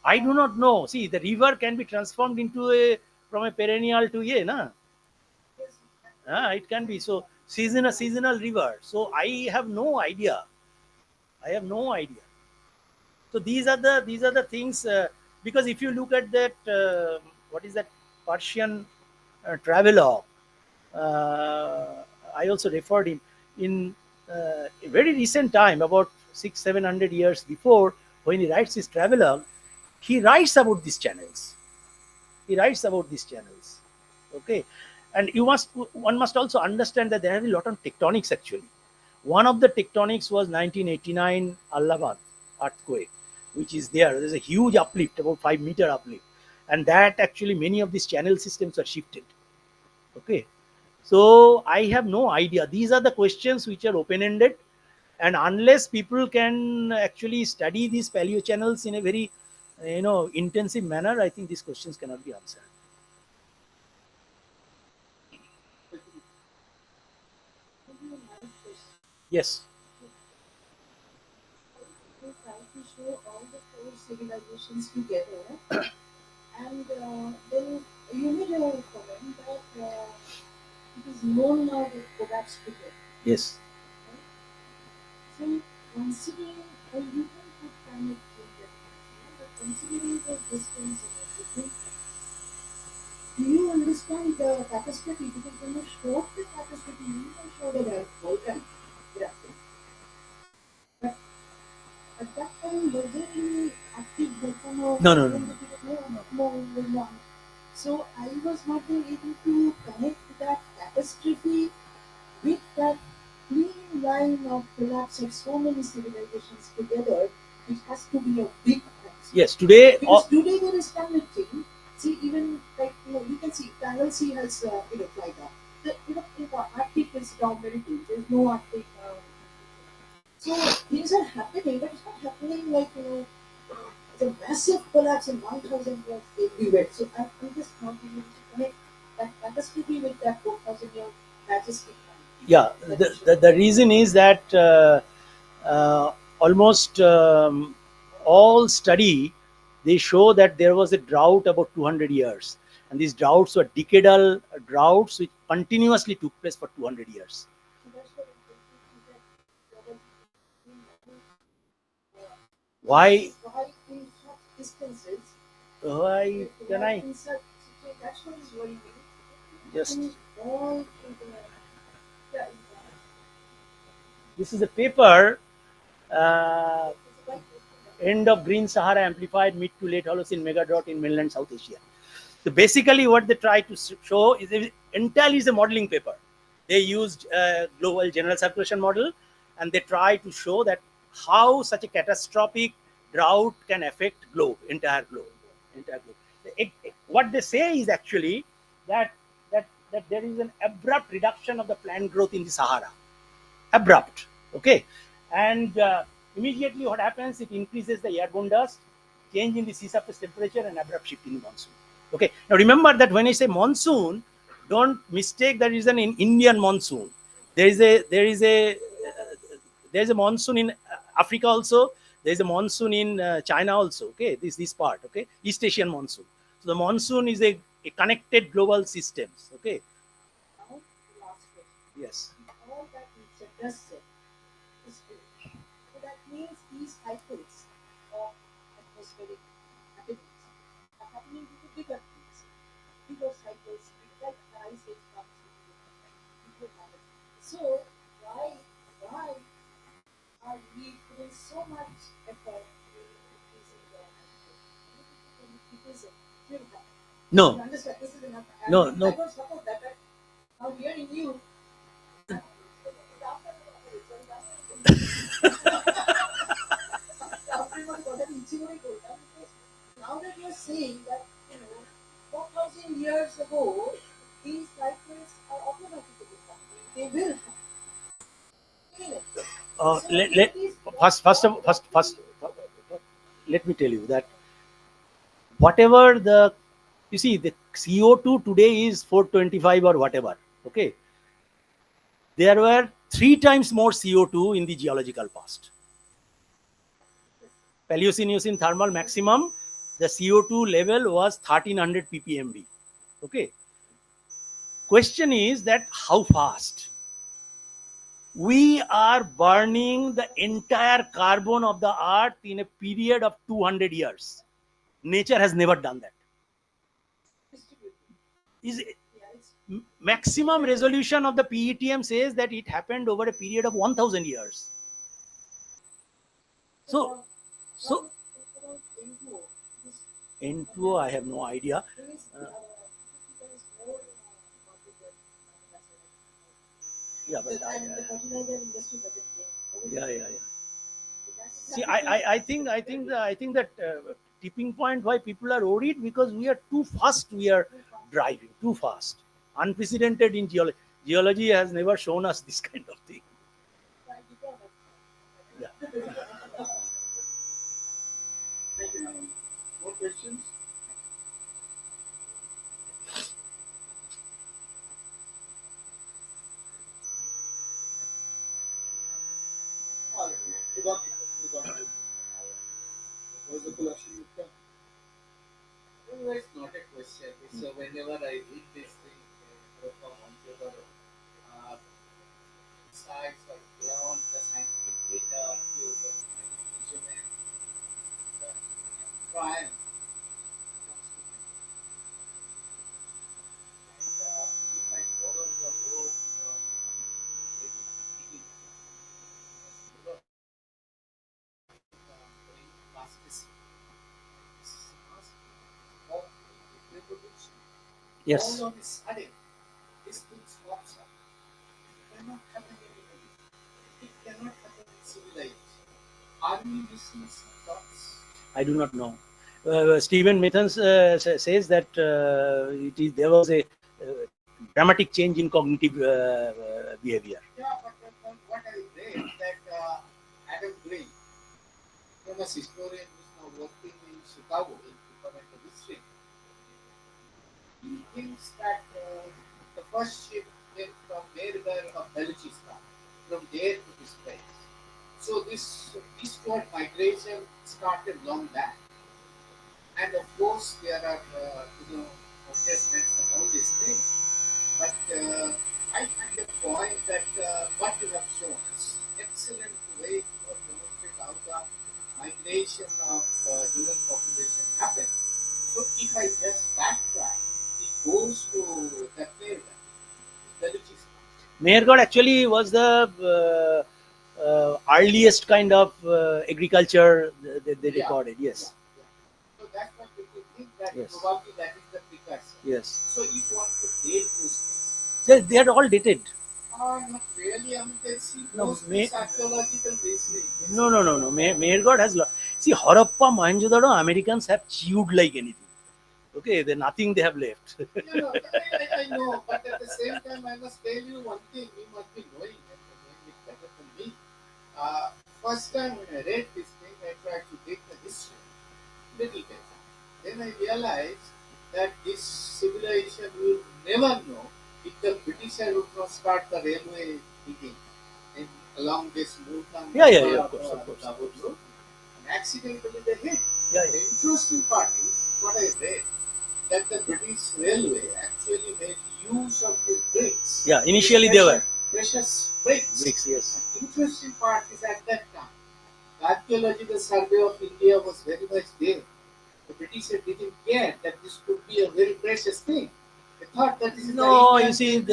I do not know. See, the river can be transformed into a from a perennial to a na. Yes, It can be so seasonal river. So I have no idea. I have no idea. So these are the things, because if you look at that, what is that Persian travelogue, uh, I also referred him in a very recent time, about 600-700 years before, when he writes his travelogue, he writes about these channels. He writes about these channels. Okay, and one must also understand that there have been a lot of tectonics actually. One of the tectonics was 1989 Allahabad earthquake, which is there. There's a huge uplift, about 5 meter uplift, and that actually many of these channel systems are shifted. Okay, so I have no idea. These are the questions which are open ended, and unless people can actually study these paleo channels in a very intensive manner, I think these questions cannot be answered. Maybe another question. Yes. They try to show all the four civilizations together, and then you made a comment that it is known now that collapse together. Yes. So, considering, you can put climate change at but considering the distance and everything, do you understand the catastrophe? Because when you showed the catastrophe, you can show the volcano erupting. But at that time, was there any active volcano? No, no, no, Even no. if it was no. So I was not able to connect that catastrophe with that clean line of collapse of so many civilizations together. It has to be a big catastrophe. Yes, today, Because today there is climate change. See, even like you can see, Tangle Sea has flight up. The Arctic is down very deep. There's no Arctic. So things are happening, but it's not happening like the massive collapse in 1,000 years everywhere. So I'm just not able to connect that catastrophe with that 4,000 year majestic. yeah, the reason is that almost all study, they show that there was a drought about 200 years, and these droughts were decadal droughts which continuously took place for 200 years. So that's why I'm thinking that Why? why in such distances, Why can why I in such, that's what is worrying me. just? In all through the, yeah, This is a paper. Uh, it's like, End of Green Sahara amplified mid to late Holocene mega drought in mainland South Asia. So basically, what they try to show is entirely is a modeling paper. They used a global general circulation model, and they try to show that how such a catastrophic drought can affect entire globe. What they say is actually that that there is an abrupt reduction of the plant growth in the Sahara, abrupt. Okay, and immediately what happens? It increases the airborne dust, change in the sea surface temperature, and abrupt shift in the monsoon. Okay, now remember that when I say monsoon, don't mistake that is an Indian monsoon. There is a monsoon in Africa also. There is a monsoon in China also. Okay, this part. Okay, East Asian monsoon. So the monsoon is a connected global systems. Okay. now the last question. Yes. All that nature does say is finished. So that means these cycles of atmospheric happenings are happening due to bigger things, bigger cycles, like the ice age comes. So why are we putting so much effort in increasing the it is a few you No, understand this is enough. no, I no. don't support that. Now hearing you now that you're saying that, 4,000 years ago, these lightwaves are automatically happening. They will happen. So Let, if let, these first, let me tell you that whatever the, you see, the CO2 today is 425 or whatever. Okay, there were 3 times more CO2 in the geological past. Paleocene thermal maximum, the CO2 level was 1300 ppmb. Okay, question is that how fast? We are burning the entire carbon of the earth in a period of 200 years. Nature has never done that. Is maximum resolution of the PETM says that it happened over a period of 1000 years. So N2O, I have no idea. Yeah, but yeah. See, I think that tipping point why people are worried because we are too fast. We are driving too fast, unprecedented in geology. Geology has never shown us this kind of thing. Yeah. Thank you, madam. More questions? Oh, you got it. Was the question Gupta? No, it's not a question. It's whenever I read this thing, from sites or beyond the scientific data to the measurement, the triumph comes to mind. And if I follow the road of maybe digging, going plasticity, this must be of a revolution. Yes. All of a sudden, this thing stops up. It cannot happen anymore. It cannot happen in civilization. Are we missing some thoughts? I do not know. Stephen Mithans says that there was a dramatic change in cognitive behavior. Yeah, but what I read that Adam Gray, famous historian who is now working in Chicago in Department of History, he thinks that the first ship came from Mehrgarh of Balochistan, from there to this place. So this eastward migration started long back. And of course, there are contestants and all these things. But I find a point that what you have shown is excellent way to demonstrate how the migration of human population happened. So if I just backtrack, it goes to the Balochistan. Mehergarh actually was the earliest kind of agriculture they recorded. Yes. Yeah. So that's what people think that Yes. probably that is the precursor. Yes. So if one could date those things, They are all dated. not really. I mean, they see No, most archaeological reasoning. No. Mehergarh has. See, Harappa, Mohenjo-daro, Americans have chewed like anything. Okay, there's nothing they have left. I know, but at the same time, I must tell you one thing. You must be knowing it better than me. First time when I read this thing, I tried to take the history little bit. Then I realized that this civilization will never know if the British would not start the railway digging along this Multan. Of course. Road. And accidentally they hit. Yeah. The interesting part is what I read that the British railway actually made use of these bricks. Yeah, initially they were precious bricks. bricks. Yes. The interesting part is at that time, the Archaeological Survey of India was very much there. The British didn't care that this could be a very precious thing. They thought that this is No, the you see, you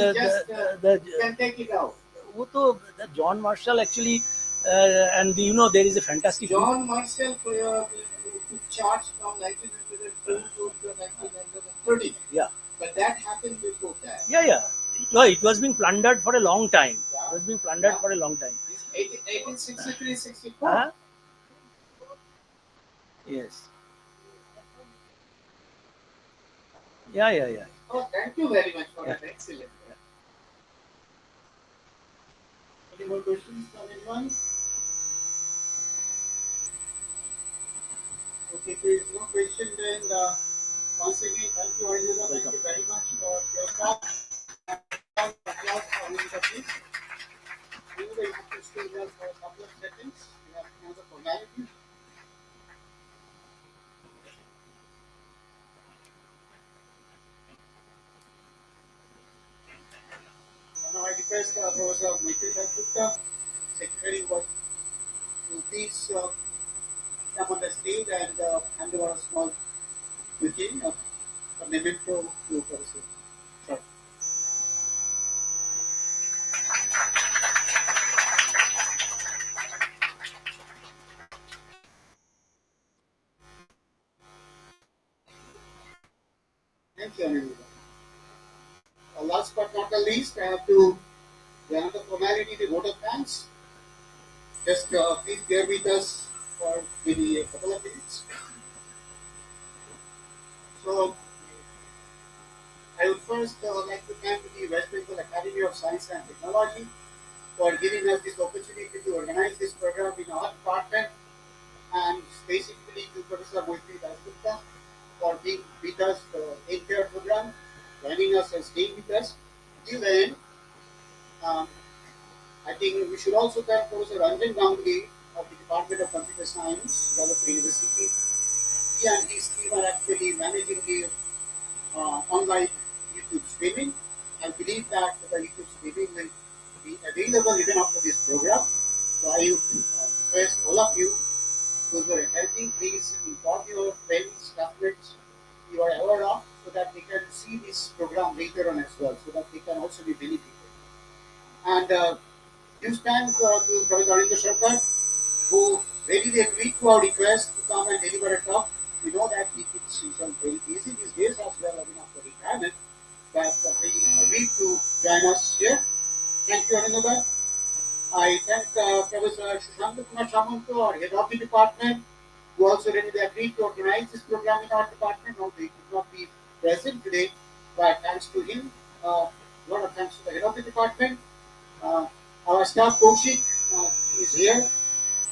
can take it out. वो तो John Marshall actually, and you know there is a fantastic book. John Marshall took charge from 1902 to 1930. Yeah, But that happened before that. yeah. It was being plundered for a long time. Yeah. It was being plundered Yeah. for a long time. It's 1863-64. Huh? Yes. Yeah. Oh, thank you very much for Yeah. that. Excellent. Any more questions from anyone? Okay, if there is no question, then once again, thank you, Anindya. Thank you very much for your talk. Applause for Anindya, please. Anindya, you have to stay here for a couple of seconds. You have another formality. Now I request Professor Michael Gupta, Secretary, to please come on the stage and hand over a small bouquet of a memento to Professor. Sure. Thank you, Anindya. Last but not the least, I have to another formality, the vote of thanks. Just please bear with us for maybe a couple of minutes. So, I would first like to thank the West Bengal Academy of Science and Technology for giving us this opportunity to organize this program in our department, and specifically to Professor Moitti Dasgupta for being with us the entire program, joining us and staying with us till the end. I think we should also thank Professor Ranjan Ganguly of the Department of Computer Science, Jadavpur University. He and his team are actually managing the online YouTube streaming. I believe that the YouTube streaming will be available even after this program. So I would request all of you who are helping, please inform your friends, classmates you are aware of, so that they can see this program later on as well, so that they can also be benefited. And huge thanks to Professor Anindya Sarkar, who readily agreed to our request to come and deliver a talk. We know that he keeps himself very busy these days as well, even after retirement, but he agreed to join us here. Thank you, Anindya. I thank Professor Sushant Kumar Samanto, our head of the department, who also readily agreed to organize this program in our department. Now, he could not be present today, but thanks to him, a lot of thanks to the head of the department. Our staff Kaushik is here.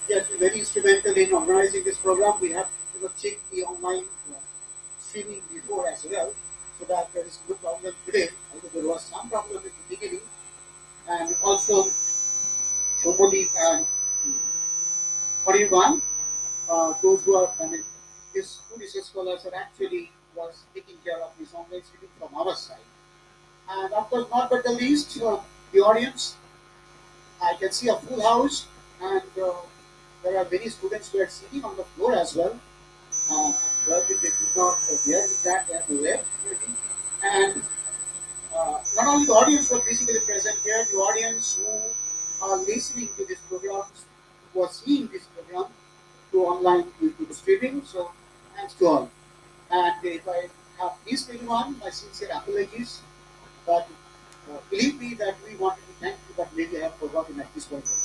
He has been very instrumental in organizing this program. We have checked the online streaming before as well, so that there is no problem today, although there was some problem at the beginning. And also, Shomoli and Parivan, those who are, these two research scholars are actually was taking care of this online streaming from our side. And of course, not but the least, the audience. I can see a full house, and there are many students who are sitting on the floor as well. Probably they could not bear with that, they have to wear, maybe. And not only the audience were physically present here, the audience who are listening to this program, who are seeing this program through online YouTube streaming. So, thanks to all. And if I have missed anyone, my sincere apologies. But believe me that we wanted to thank you, but maybe I have forgotten at this point of time.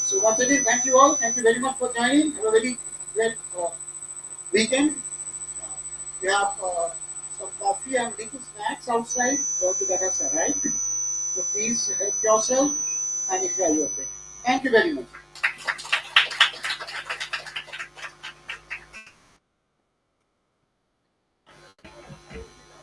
So once again, thank you all. Thank you very much for joining. Have a very great weekend. We have some coffee and little snacks outside to get us arrived. So please help yourself and enjoy your day. Thank you very much.